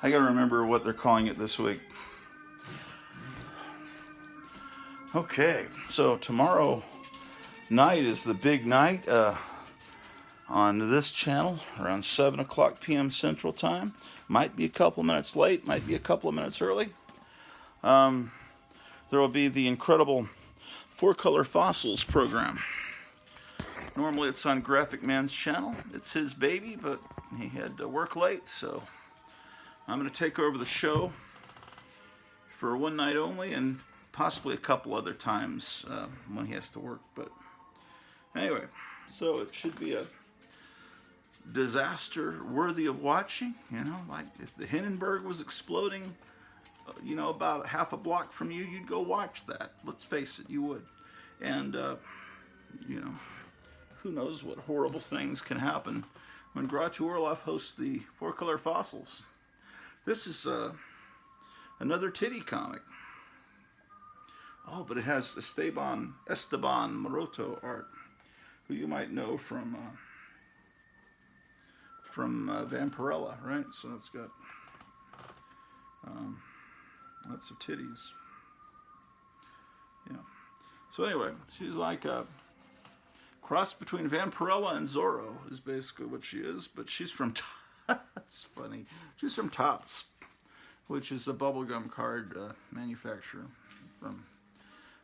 I gotta remember what they're calling it this week. Okay, so tomorrow night is the big night on this channel around 7 o'clock p.m. Central Time. Might be a couple minutes late, might be a couple of minutes early. There will be the incredible Four Color Fossils program. Normally it's on Graphic Man's channel. It's his baby, but he had to work late, so I'm going to take over the show for one night only and possibly a couple other times when he has to work. But anyway, so it should be a disaster worthy of watching. Like if the Hindenburg was exploding, about half a block from you, you'd go watch that. Let's face it, you would. And, who knows what horrible things can happen when Gratu Orloff hosts the Four Color Fossils. This is another titty comic. Oh, but it has Esteban Maroto art, who you might know from Vampirella, right? So it's got lots of titties. Yeah. So anyway, she's like a cross between Vampirella and Zorro is basically what she is. But she's from it's funny. She's from Topps, which is a bubblegum card manufacturer from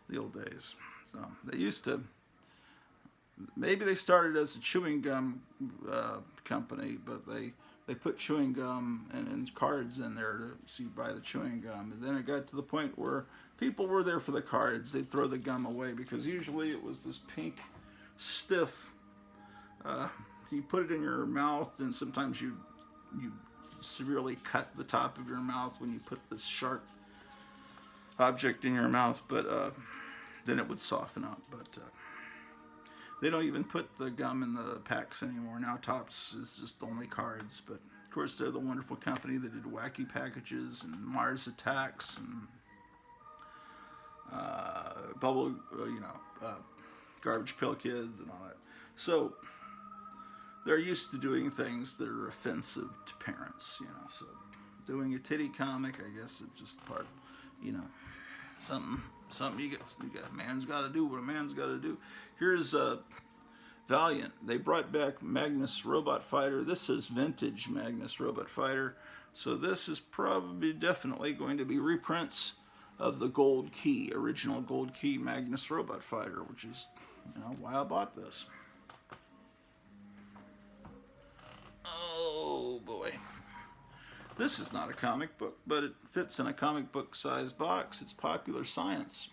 the old days. So they used to. Maybe they started as a chewing gum company, but they put chewing gum and cards in there so you buy the chewing gum. And then it got to the point where people were there for the cards. They'd throw the gum away because usually it was this pink, stiff. You put it in your mouth, and sometimes you severely cut the top of your mouth when you put this sharp object in your mouth. But then it would soften up. But they don't even put the gum in the packs anymore. Now Topps is just only cards. But of course they're the wonderful company that did Wacky Packages and Mars Attacks and Garbage Pail Kids and all that. So they're used to doing things that are offensive to parents, So doing a titty comic, I guess, is just part, something you got. A man's got to do what a man's got to do. Here's Valiant. They brought back Magnus Robot Fighter. This is vintage Magnus Robot Fighter. So this is probably definitely going to be reprints of the Gold Key, original Gold Key Magnus Robot Fighter, which is, why I bought this. Oh boy. This is not a comic book, but it fits in a comic book sized box. It's Popular Science.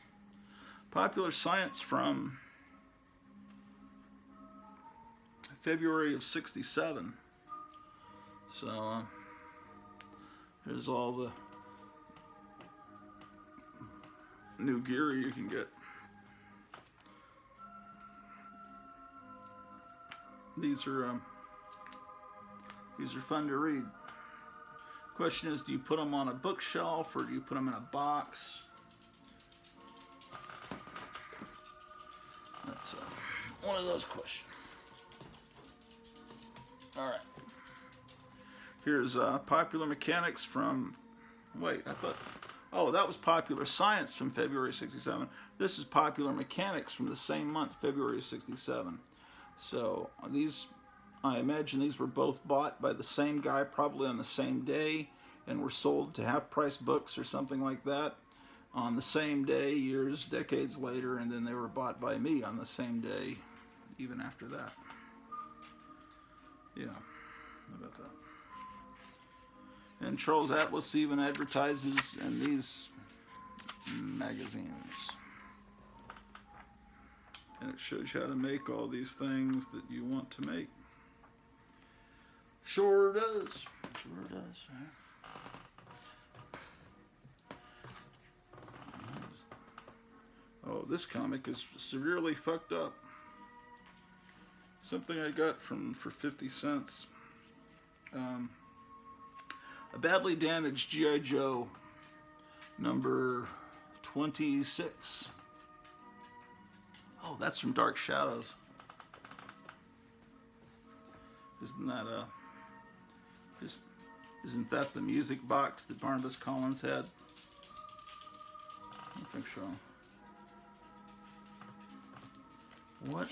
Popular Science from February of '67. So here's all the new gear you can get. These are fun to read. Question is, do you put them on a bookshelf or do you put them in a box? That's one of those questions. All right. Here's Popular Mechanics from, wait, I thought, oh, that was Popular Science from February 67. This is Popular Mechanics from the same month, February 67. So these, I imagine these were both bought by the same guy, probably on the same day, and were sold to half-price books or something like that on the same day, years, decades later, and then they were bought by me on the same day, even after that. Yeah, how about that? And Charles Atlas even advertises in these magazines. And it shows you how to make all these things that you want to make. Sure does. Sure does. Oh, this comic is severely fucked up. Something I got for 50 cents. A badly damaged G.I. Joe, number 26. Oh, that's from Dark Shadows. Isn't that the music box that Barnabas Collins had? I don't think so. What?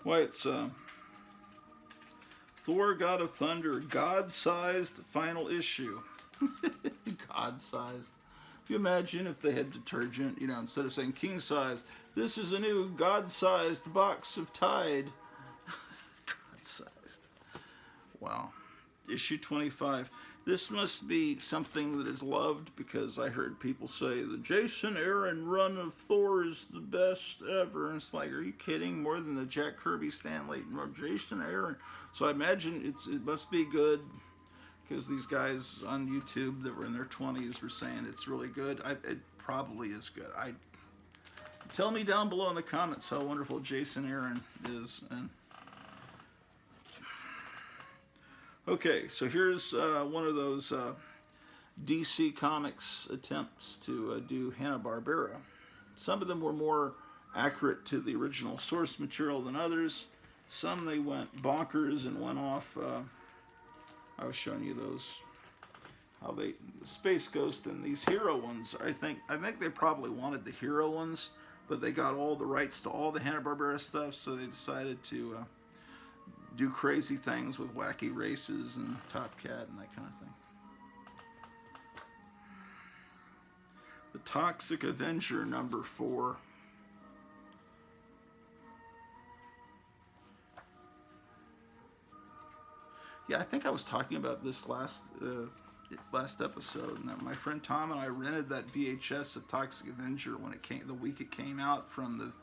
Why, it's Thor, God of Thunder, God-sized final issue. God-sized. You imagine if they had detergent, you know, instead of saying king-size, this is a new God-sized box of Tide. God-sized. Wow. Issue 25. This must be something that is loved, because I heard people say the Jason Aaron run of Thor is the best ever. And it's like, are you kidding? More than the Jack Kirby, Stan Layton run. Jason Aaron. So I imagine it must be good, because these guys on YouTube that were in their 20s were saying it's really good. It probably is good. Tell me down below in the comments how wonderful Jason Aaron is. And okay, so here's one of those DC Comics attempts to do Hanna-Barbera. Some of them were more accurate to the original source material than others. Some they went bonkers and went off. I was showing you those, how they, Space Ghost and these hero ones. I think they probably wanted the hero ones, but they got all the rights to all the Hanna-Barbera stuff, so they decided to do crazy things with wacky races and Top Cat and that kind of thing. The Toxic Avenger number 4. Yeah, I think I was talking about this last episode. And my friend Tom and I rented that VHS of Toxic Avenger when the week it came out from the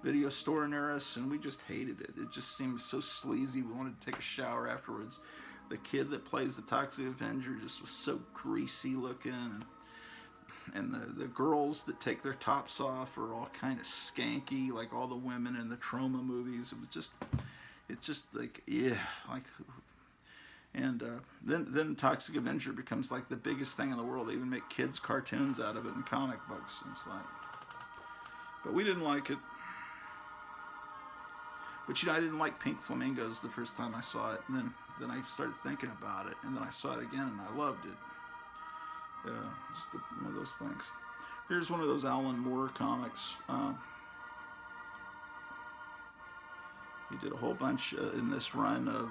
video store near us, and we just hated it. It just seemed so sleazy. We wanted to take a shower afterwards. The kid that plays the Toxic Avenger just was so greasy looking, and the girls that take their tops off are all kind of skanky, like all the women in the Trauma movies. It's just like, yeah, like. And then Toxic Avenger becomes like the biggest thing in the world. They even make kids' cartoons out of it in comic books. And it's like, but we didn't like it. But you know, I didn't like Pink Flamingos the first time I saw it, and then I started thinking about it, and then I saw it again, and I loved it. Just one of those things. Here's one of those Alan Moore comics. He did a whole bunch in this run of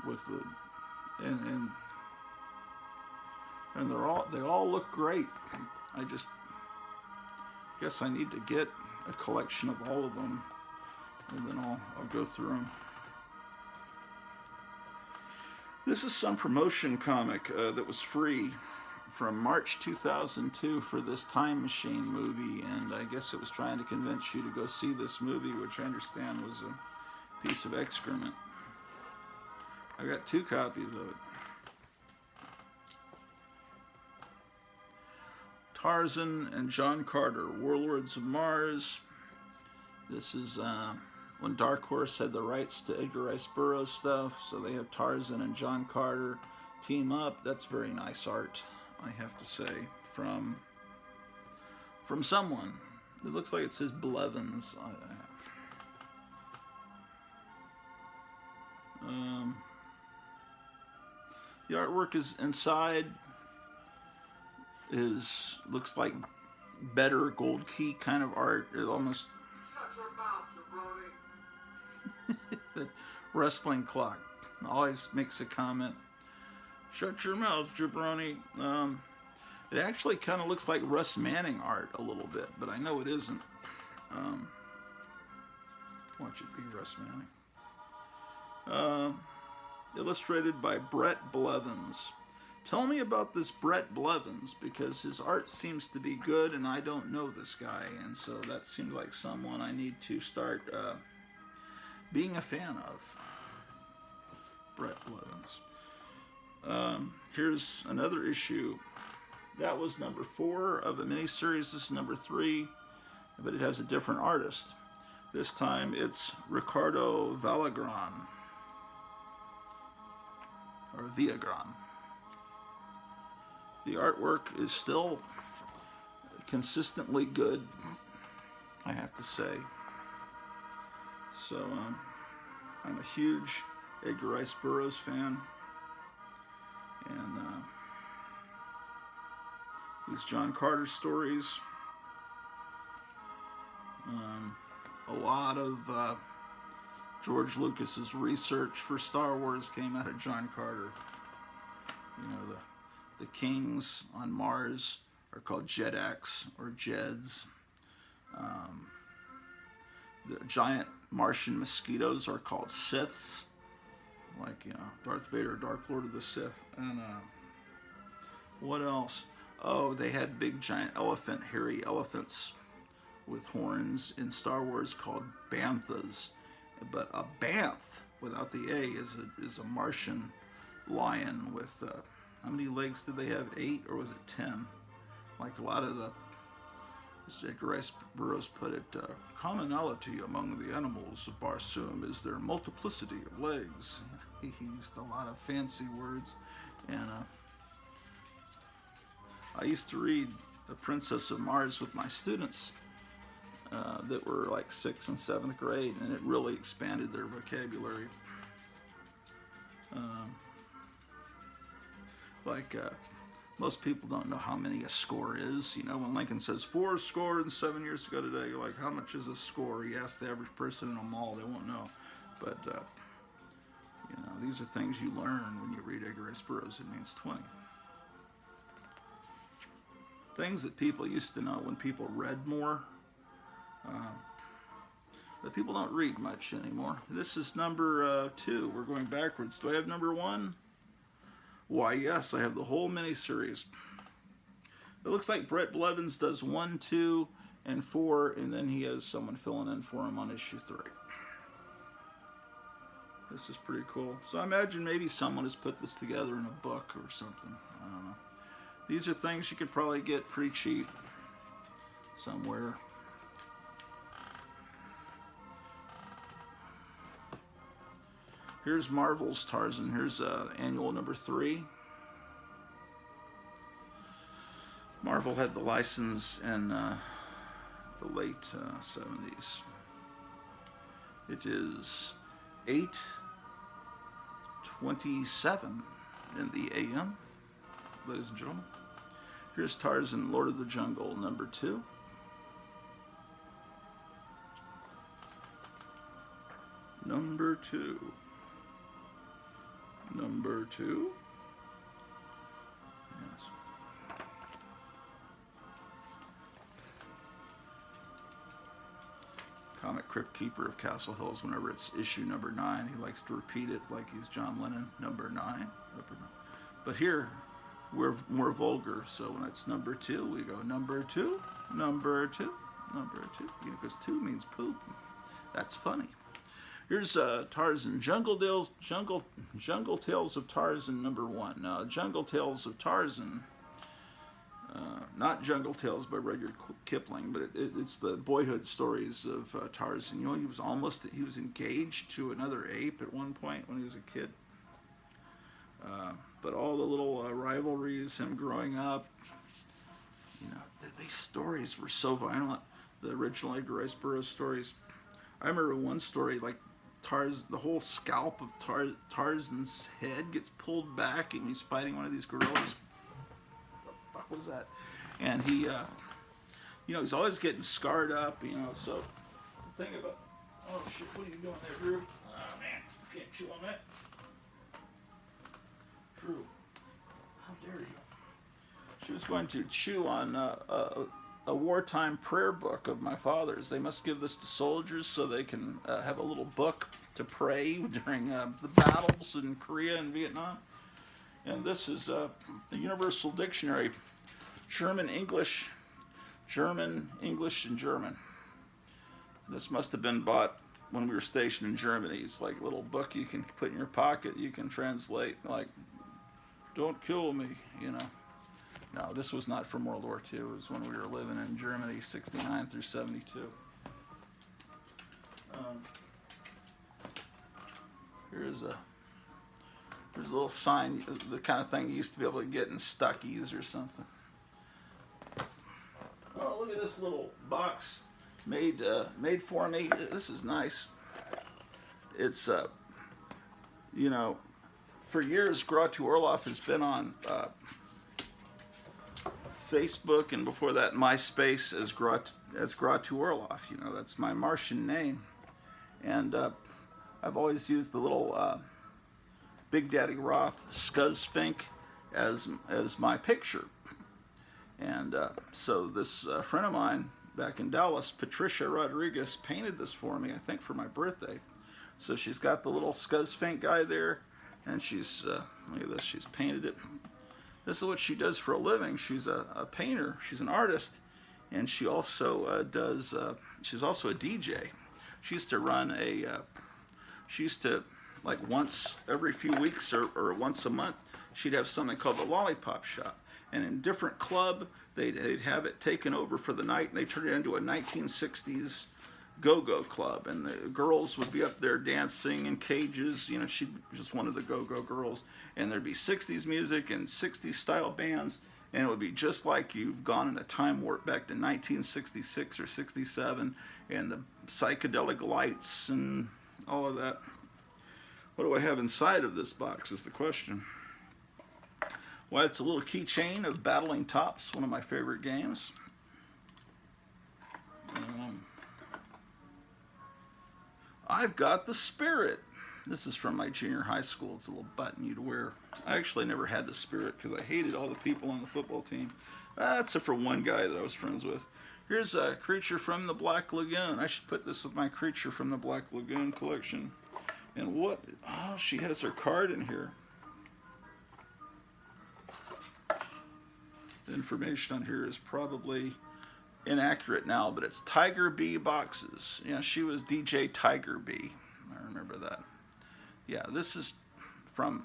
with the and they all look great. I just guess I need to get a collection of all of them, and then I'll go through them. This is some promotion comic that was free from March 2002 for this Time Machine movie, and I guess it was trying to convince you to go see this movie, which I understand was a piece of excrement. I got 2 copies of it. Tarzan and John Carter, Warlords of Mars. This is when Dark Horse had the rights to Edgar Rice Burroughs stuff, so they have Tarzan and John Carter team up. That's very nice art, I have to say, from from someone. It looks like it says Blevins. The artwork is inside looks like better gold key kind of art. It almost the wrestling clock always makes a comment. Shut your mouth, jabroni. It actually kind of looks like Russ Manning art a little bit, but I know it isn't. Watch it be Russ Manning. Illustrated by Brett Blevins. Tell me about this Brett Blevins, because his art seems to be good, and I don't know this guy, and so that seems like someone I need to start being a fan of. Brett Blevins. Here's another issue. That was number 4 of a miniseries. This is number 3, but it has a different artist. This time it's Ricardo Vallagran, or Villagran. The artwork is still consistently good, I have to say. So I'm a huge Edgar Rice Burroughs fan, and these John Carter stories, a lot of George Lucas's research for Star Wars came out of John Carter. You know, the kings on Mars are called Jedaks or Jeds. The giant Martian mosquitoes are called Siths, like, you know, Darth Vader, Dark Lord of the Sith. And what else? Oh, they had big giant elephant, hairy elephants with horns in Star Wars called banthas. But a banth without the A is a Martian lion with how many legs did they have? 8, or was it 10? Like a lot of the, as Edgar Rice Burroughs put it, commonality among the animals of Barsoom is their multiplicity of legs. He used a lot of fancy words, and I used to read The Princess of Mars with my students that were like 6th and 7th grade, and it really expanded their vocabulary. Most people don't know how many a score is. You know, when Lincoln says 4 score and 7 years ago today, you're like, how much is a score? You ask the average person in a mall, they won't know. But, you know, these are things you learn when you read Edgar Rice Burroughs. It means 20. Things that people used to know when people read more. But people don't read much anymore. This is number 2. We're going backwards. Do I have number 1? Why, yes, I have the whole miniseries. It looks like Brett Blevins does 1, 2, and 4, and then he has someone filling in for him on issue 3. This is pretty cool. So I imagine maybe someone has put this together in a book or something. I don't know. These are things you could probably get pretty cheap somewhere. Here's Marvel's Tarzan. Here's annual number 3. Marvel had the license in the late 70s. It is 8:27 in the AM, ladies and gentlemen. Here's Tarzan, Lord of the Jungle, number 2. Number 2. Number 2. Yes. Comic Crypt Keeper of Castle Hills. Whenever it's issue number 9, he likes to repeat it like he's John Lennon. Number 9. But here, we're more vulgar. So when it's number 2, we go number 2, number 2, number 2. You know, because 2 means poop. That's funny. Here's Tarzan, Jungle Tales of Tarzan number 1. Now, Jungle Tales of Tarzan, not Jungle Tales by Rudyard Kipling, but it's the boyhood stories of Tarzan. You know, he was engaged to another ape at one point when he was a kid. But all the little rivalries, him growing up, you know, these stories were so violent. The original Edgar Rice Burroughs stories. I remember one story, like the whole scalp of Tarzan's head gets pulled back, and he's fighting one of these gorillas. What the fuck was that? And he, he's always getting scarred up, So the thing about, oh shit, what are you doing there, Drew? Oh man, you can't chew on that. Drew, how dare you? She was going to chew on a wartime prayer book of my father's. They must give this to soldiers so they can have a little book to pray during the battles in Korea and Vietnam. And this is the Universal Dictionary, German, English, and German. This must have been bought when we were stationed in Germany. It's like a little book you can put in your pocket. You can translate, like, don't kill me, No, this was not from World War II. It was when we were living in Germany, 69 through 72. Here's a little sign, the kind of thing you used to be able to get in Stuckey's or something. Oh, look at this little box made for me. This is nice. It's, for years, Gratu Orloff has been on Facebook, and before that MySpace as Gratu Orloff. That's my Martian name. And I've always used the little Big Daddy Roth Skuzfink as my picture. And so this friend of mine back in Dallas, Patricia Rodriguez, painted this for me, I think for my birthday. So she's got the little Skuzfink guy there, and she's, look at this, she's painted it. This is what she does for a living. She's a painter. She's an artist, and she also she's also a DJ. She used to run like once every few weeks or once a month, she'd have something called the Lollipop Shop. And in different club, they'd have it taken over for the night, and they turn it into a 1960s go-go club, and the girls would be up there dancing in cages. She just one of the go-go girls, and there'd be 60s music and 60s style bands, and it would be just like you've gone in a time warp back to 1966 or 67, and the psychedelic lights and all of that. What do I have inside of this box is the question. Well, it's a little keychain of Battling Tops, one of my favorite games. I've got the Spirit. This is from my junior high school. It's a little button you'd wear. I actually never had the Spirit because I hated all the people on the football team. Except for one guy that I was friends with. Here's a Creature from the Black Lagoon. I should put this with my Creature from the Black Lagoon collection. And what? Oh, she has her card in here. The information on here is probably inaccurate now, but it's Tiger Bee boxes. Yeah, she was DJ Tiger Bee. I remember that. Yeah, this is from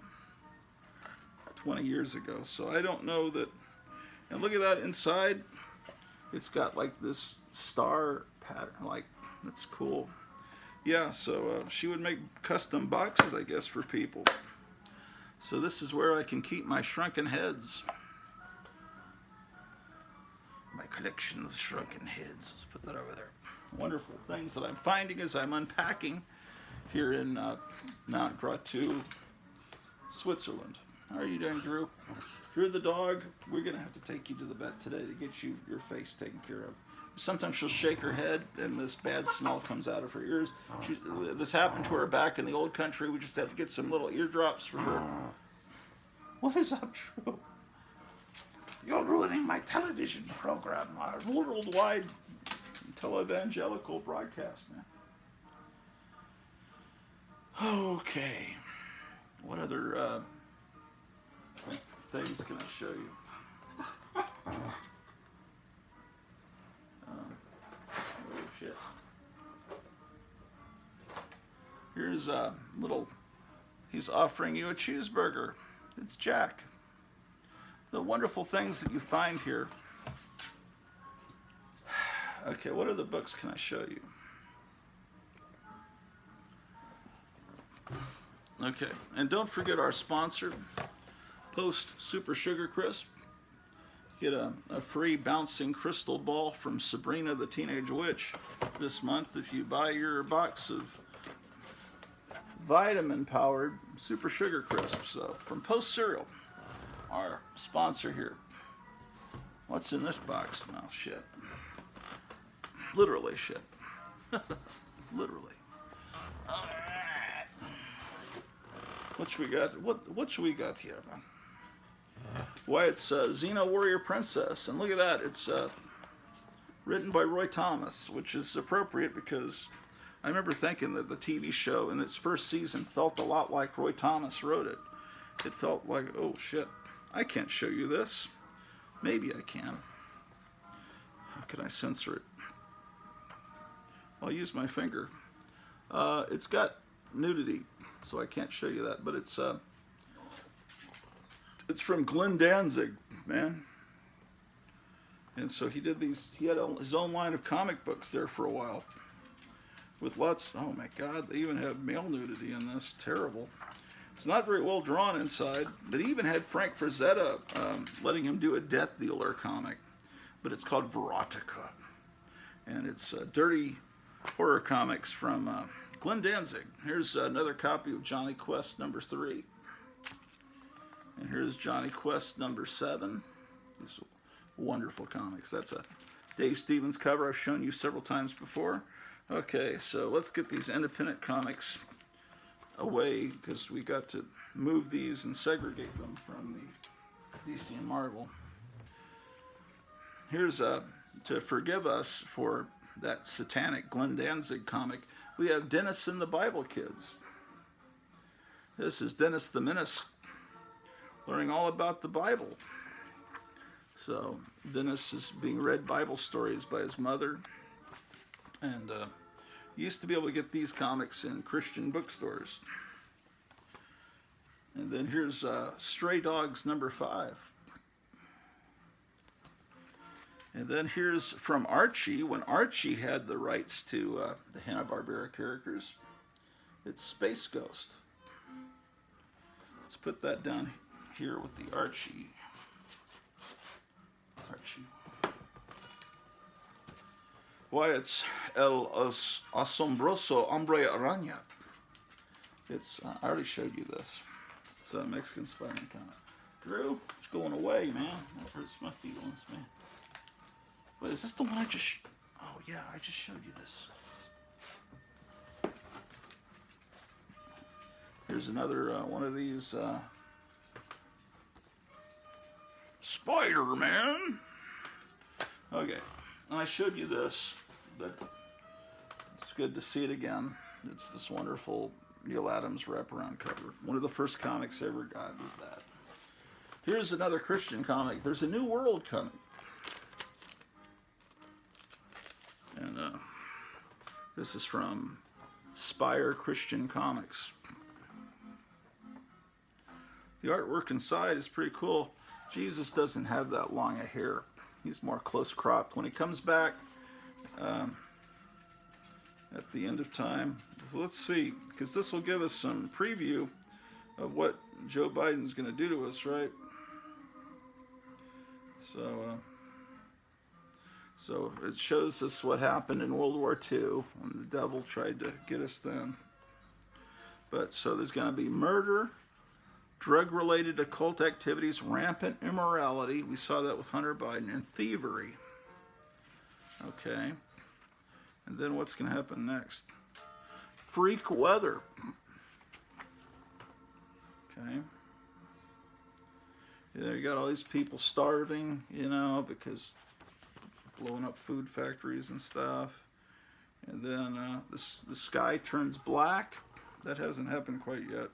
20 years ago, so I don't know that. And look at that inside. It's got like this star pattern, like, that's cool. Yeah, so she would make custom boxes, I guess, for people. So this is where I can keep my shrunken heads. My collection of shrunken heads. Let's put that over there. Wonderful things that I'm finding as I'm unpacking here in Mount Gratu, Switzerland. How are you doing, Drew? Drew the dog, we're going to have to take you to the vet today to get your face taken care of. Sometimes she'll shake her head and this bad smell comes out of her ears. This happened to her back in the old country. We just had to get some little eardrops for her. What is up, Drew? You're ruining my television program, our worldwide televangelical broadcast now. Okay. What other things can I show you? Oh, shit. Here's a little, he's offering you a cheeseburger. It's Jack. The wonderful things that you find here. Okay, what other books can I show you? Okay, and don't forget our sponsor, Post Super Sugar Crisp. Get a free bouncing crystal ball from Sabrina the Teenage Witch this month if you buy your box of vitamin-powered Super Sugar Crisps from Post Cereal, our sponsor here. What's in this box? Well, shit. Literally shit. Literally. All right. What should we got? What should we got here, man? Why, it's Xena Warrior Princess, and look at that. It's written by Roy Thomas, which is appropriate because I remember thinking that the TV show in its first season felt a lot like Roy Thomas wrote it. It felt like, oh shit, I can't show you this. Maybe I can. How can I censor it? I'll use my finger. It's got nudity, so I can't show you that, but it's from Glenn Danzig, man. And so he did these, he had his own line of comic books there for a while. With lots, oh my God, they even have male nudity in this, terrible. It's not very well drawn inside, but he even had Frank Frazetta letting him do a Death Dealer comic. But it's called Verotica. And it's dirty horror comics from Glenn Danzig. Here's another copy of Johnny Quest #3. And here's Johnny Quest #7. These wonderful comics. That's a Dave Stevens cover I've shown you several times before. Okay, so let's get these independent comics away because we got to move these and segregate them from the DC and Marvel. Here's to forgive us for that satanic Glenn Danzig comic. We have Dennis and the Bible Kids. This is Dennis the Menace learning all about the Bible. So Dennis is being read Bible stories by his mother, and you used to be able to get these comics in Christian bookstores. And then here's Stray Dogs #5. And then here's from Archie, when Archie had the rights to the Hanna-Barbera characters. It's Space Ghost. Let's put that down here with the Archie. Why, it's El Asombroso Hombre Araña. It's, I already showed you this. It's a Mexican Spider-Man comic. Drew, it's going away, man. That hurts my feelings, man. Wait, is this the one I just... Oh, yeah, I just showed you this. Here's another one of these... Spider-Man! Okay, and I showed you this, but it's good to see it again. It's this wonderful Neil Adams wraparound cover. One of the first comics I ever got was that. Here's another Christian comic. There's a New World coming. And this is from Spire Christian Comics. The artwork inside is pretty cool. Jesus doesn't have that long a hair. He's more close cropped. When he comes back at the end of time, let's see, because this will give us some preview of what Joe Biden's going to do to us, right? So it shows us what happened in World War II when the devil tried to get us then. But so there's going to be murder, drug-related occult activities, rampant immorality. We saw that with Hunter Biden, and thievery. Okay. And then what's going to happen next? Freak weather. Okay. Yeah, you got all these people starving, you know, because blowing up food factories and stuff. And then the sky turns black. That hasn't happened quite yet.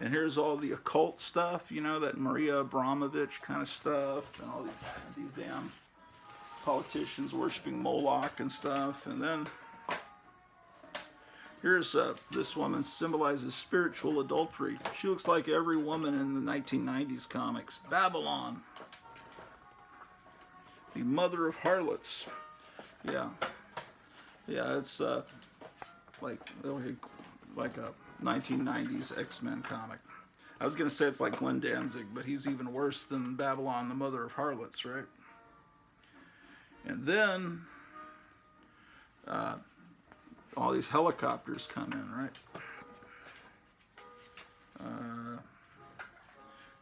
And here's all the occult stuff, you know, that Maria Abramovich kind of stuff, and all these damn politicians worshiping Moloch and stuff. And then here's this woman symbolizes spiritual adultery. She looks like every woman in the 1990s comics. Babylon, the mother of harlots. Yeah, it's like a 1990s X-Men comic. I was going to say it's like Glenn Danzig, but he's even worse than Babylon, the mother of harlots, right? And then all these helicopters come in, right?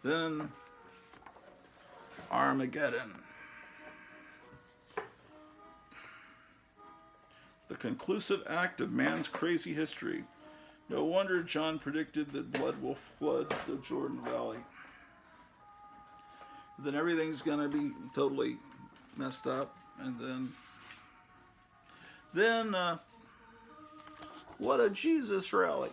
Then Armageddon. The conclusive act of man's crazy history. No wonder John predicted that blood will flood the Jordan Valley. Then everything's going to be totally messed up. And then what a Jesus rally.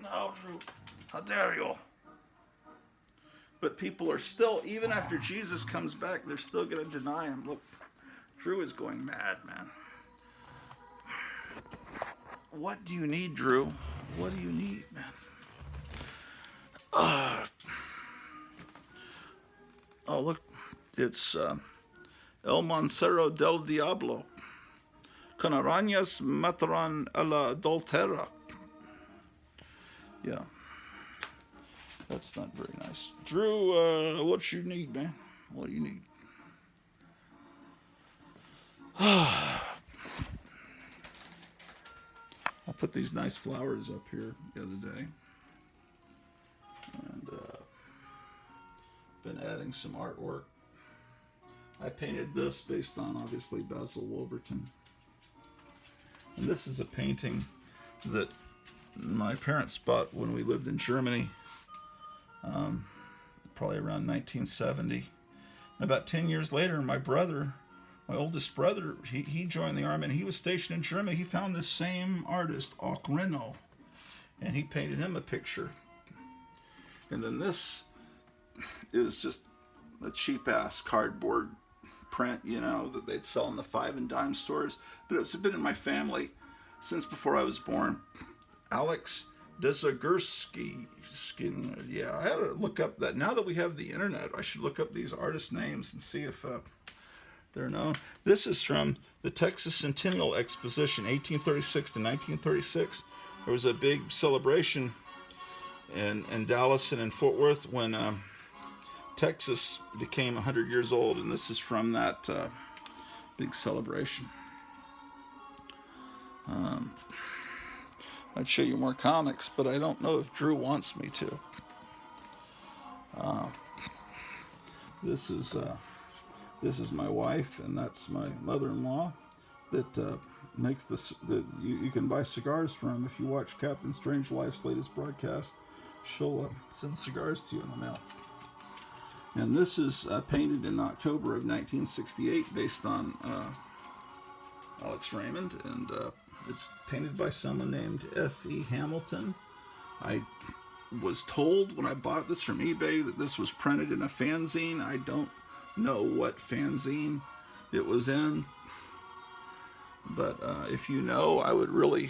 No, Drew, how dare you? But people are still, even after Jesus comes back, they're still going to deny him. Look, Drew is going mad, man. What do you need, Drew? What do you need, man? Oh, look, it's El Mancero del Diablo. Con arañas mataron a la adultera. Yeah. That's not very nice. Drew, what you need, man? What do you need? I put these nice flowers up here the other day. And been adding some artwork. I painted this based on, obviously, Basil Wolverton. And this is a painting that my parents bought when we lived in Germany, probably around 1970. And about 10 years later, my brother, my oldest brother, he joined the army, and he was stationed in Germany. He found this same artist, Auch Reno, and he painted him a picture. And then this is just a cheap-ass cardboard print, you know, that they'd sell in the 5 and dime stores. But it's been in my family since before I was born. Alex Dezagursky. Yeah, I had to look up that. Now that we have the internet, I should look up these artist names and see if they're known. This is from the Texas Centennial Exposition, 1836 to 1936. There was a big celebration in Dallas and in Fort Worth when Texas became 100 years old, and this is from that big celebration. I'd show you more comics, but I don't know if Drew wants me to. This is my wife, and that's my mother-in-law that makes this that you can buy cigars from. If you watch Captain Strangelife's latest broadcast, she'll send cigars to you in the mail. And this is painted in October of 1968 based on Alex Raymond, and it's painted by someone named F.E. Hamilton. I was told when I bought this from eBay that this was printed in a fanzine. I don't know what fanzine it was in, but if you know, I would really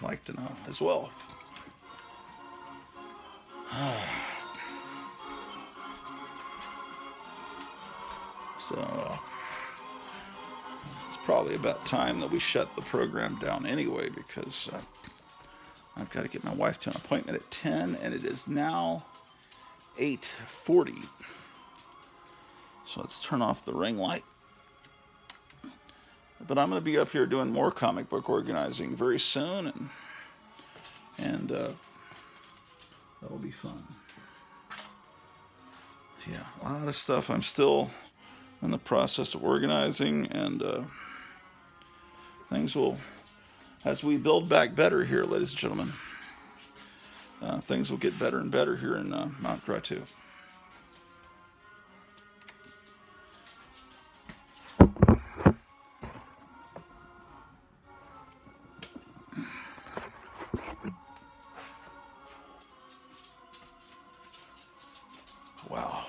like to know as well. So it's probably about time that we shut the program down anyway, because I've got to get my wife to an appointment at 10, and it is now 8:40. So let's turn off the ring light. But I'm going to be up here doing more comic book organizing very soon, and that'll be fun. Yeah, a lot of stuff I'm still in the process of organizing, and things will, as we build back better here, ladies and gentlemen, things will get better and better here in Mount Gratu. Wow.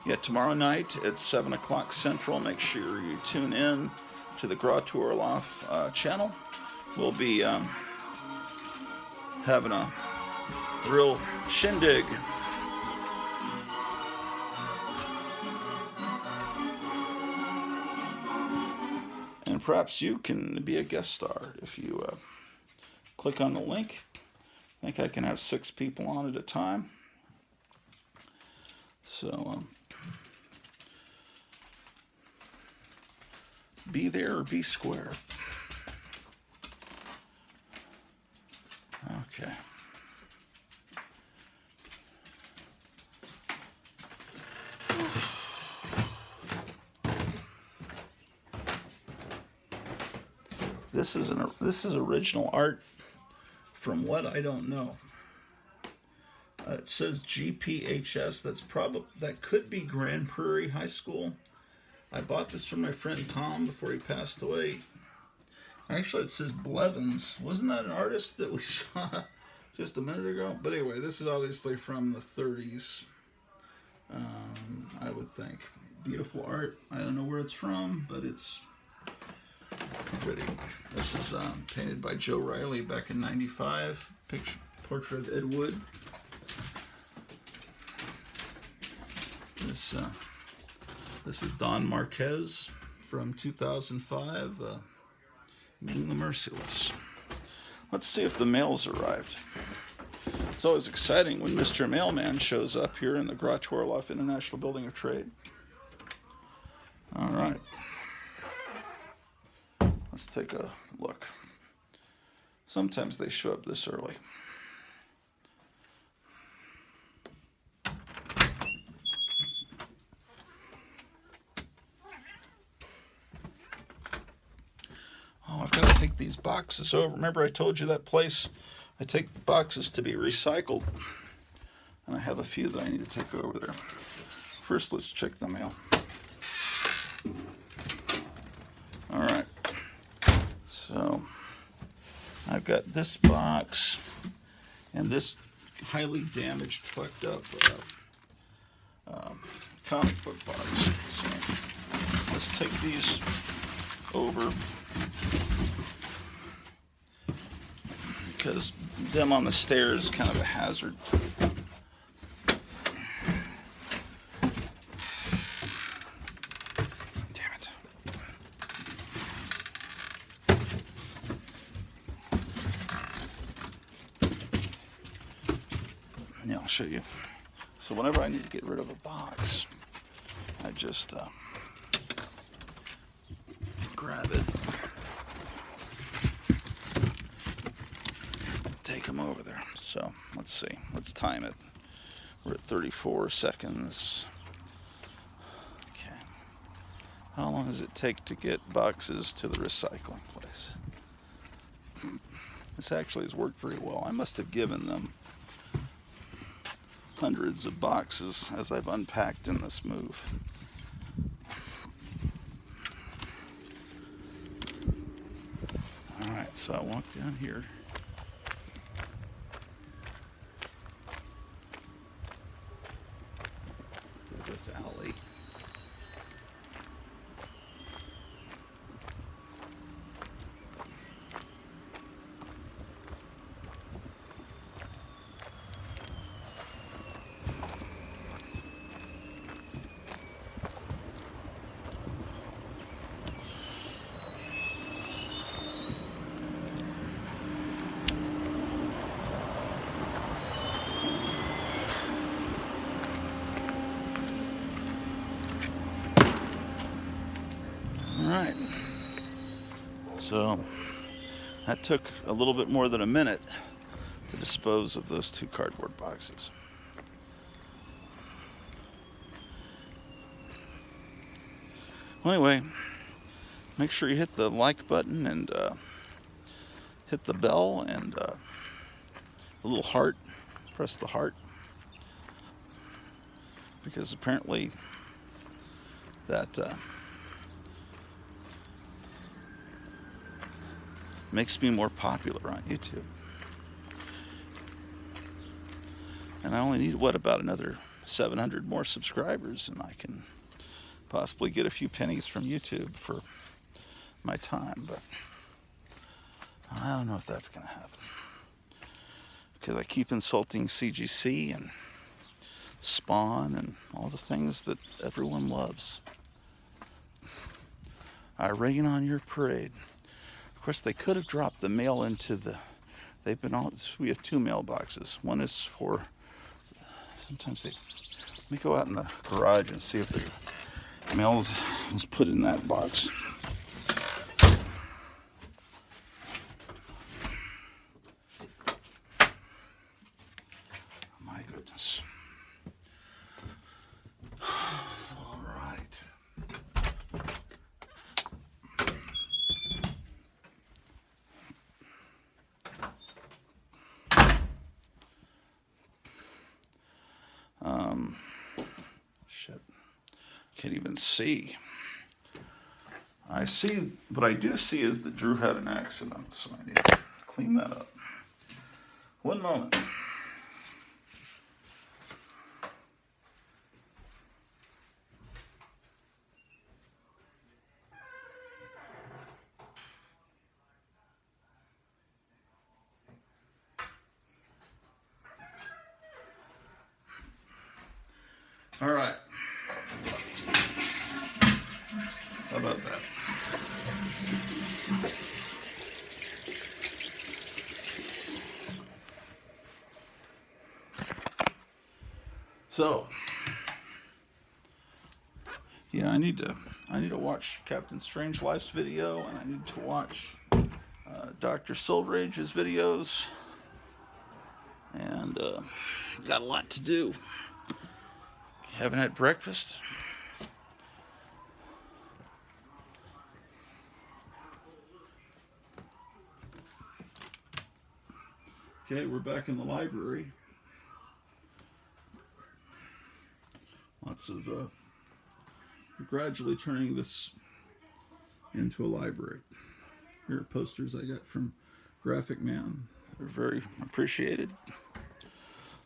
Yeah, tomorrow night at 7 o'clock Central, make sure you tune in to the Gratu Orloff channel. We'll be having a real shindig. And perhaps you can be a guest star if you click on the link. I think I can have 6 people on at a time. So be there or be square. Okay. This is original art from what I don't know. It says GPHS. That could be Grand Prairie High School. I bought this from my friend Tom before he passed away. Actually, it says Blevins. Wasn't that an artist that we saw just a minute ago? But anyway, this is obviously from the 30s. I would think. Beautiful art. I don't know where it's from, but it's pretty. This is painted by Joe Riley back in '95. Portrait of Ed Wood. This is Don Marquez from 2005. Meeting the Merciless. Let's see if the mail's arrived. It's always exciting when Mr. Mailman shows up here in the Grot Orloff International Building of Trade. All right. Let's take a look. Sometimes they show up this early. Oh, I've got to take these boxes over. Remember I told you that place I take boxes to be recycled. And I have a few that I need to take over there. First, let's check the mail. All right. So, I've got this box and this highly damaged, fucked up comic book box. So, let's take these over. Because them on the stairs is kind of a hazard. Damn it. Yeah, I'll show you. So whenever I need to get rid of a box, I just grab it. Take them over there. So let's see. Let's time it. We're at 34 seconds. Okay. How long does it take to get boxes to the recycling place? This actually has worked very well. I must have given them hundreds of boxes as I've unpacked in this move. All right, so I walk down here. This alley. Alright, so that took a little bit more than a minute to dispose of those 2 cardboard boxes. Well, anyway, make sure you hit the like button and hit the bell and the little heart. Press the heart, because apparently that makes me more popular on YouTube. And I only need, about another 700 more subscribers, and I can possibly get a few pennies from YouTube for my time, but I don't know if that's going to happen. Because I keep insulting CGC and Spawn and all the things that everyone loves. I rain on your parade. Of course, they could have dropped the mail into the. They've been all. We have 2 mailboxes. One is for. Sometimes they. Let me go out in the garage and see if the mail was put in that box. My goodness. All right. Shit. Can't even see. I see, what I do see is that Drew had an accident, so I need to clean that up. One moment. All right. How about that? So, yeah, I need to watch Captain Strangelife's video, and I need to watch Dr. Silverage's videos, and got a lot to do. Haven't had breakfast. Okay, we're back in the library. Lots of gradually turning this into a library. Here are posters I got from Graphic Man. They're very appreciated.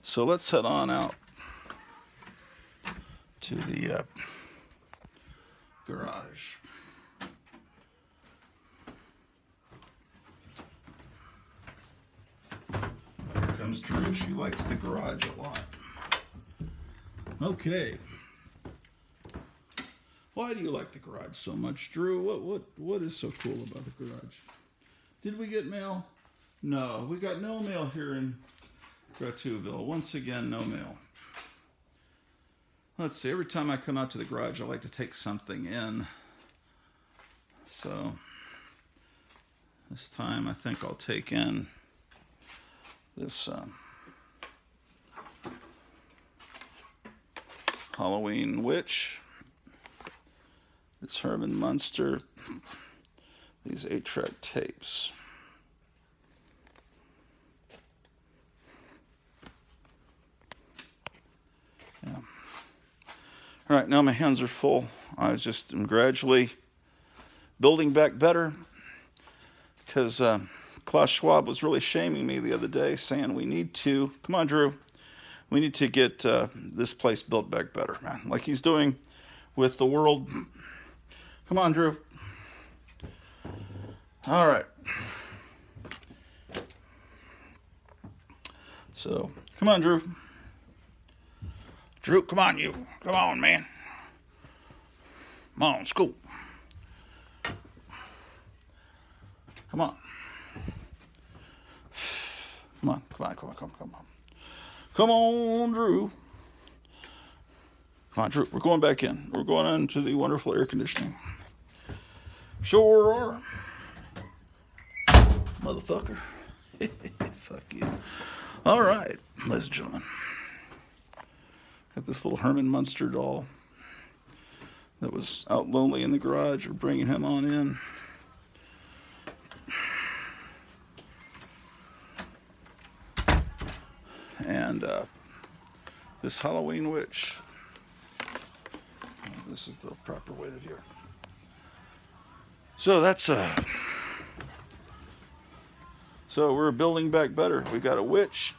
So let's head on out to the garage. Here comes Drew. She likes the garage a lot. Okay. Why do you like the garage so much, Drew? What is so cool about the garage? Did we get mail? No, we got no mail here in Gratouville. Once again, no mail. Let's see, every time I come out to the garage, I like to take something in. So, this time I think I'll take in this Halloween Witch, this Herman Munster, these 8-track tapes. Yeah. All right, now my hands are full. I was just gradually building back better because Klaus Schwab was really shaming me the other day, saying we need to, come on, Drew, we need to get this place built back better, man. Like he's doing with the world. Come on, Drew. All right. So, come on, Drew. Drew, come on, you. Come on, man. Come on, school. Come on. Come on, come on, come on, come on, come on. Come on, Drew. Come on, Drew. We're going back in. We're going into the wonderful air conditioning. Sure are. Motherfucker. Fuck you. All right, ladies and gentlemen. Got this little Herman Munster doll that was out lonely in the garage. We're bringing him on in. And this Halloween Witch. This is the proper way to do it. So that's so we're building back better. We got a witch.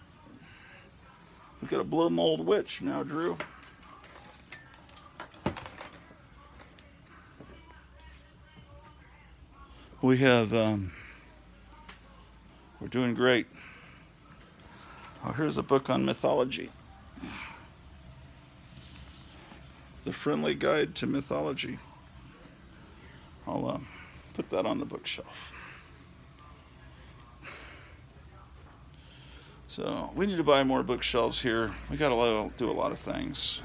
We got a blow mold witch now, Drew. We have we're doing great. Oh, here's a book on mythology. The Friendly Guide to Mythology. I'll put that on the bookshelf. So we need to buy more bookshelves here. We gotta do a lot of things.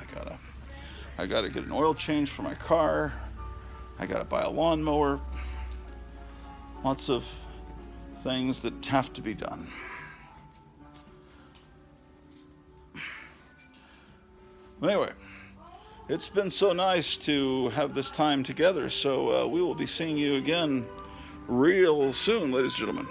I gotta get an oil change for my car. I gotta buy a lawnmower. Lots of things that have to be done. Anyway, it's been so nice to have this time together. So we will be seeing you again real soon, ladies and gentlemen.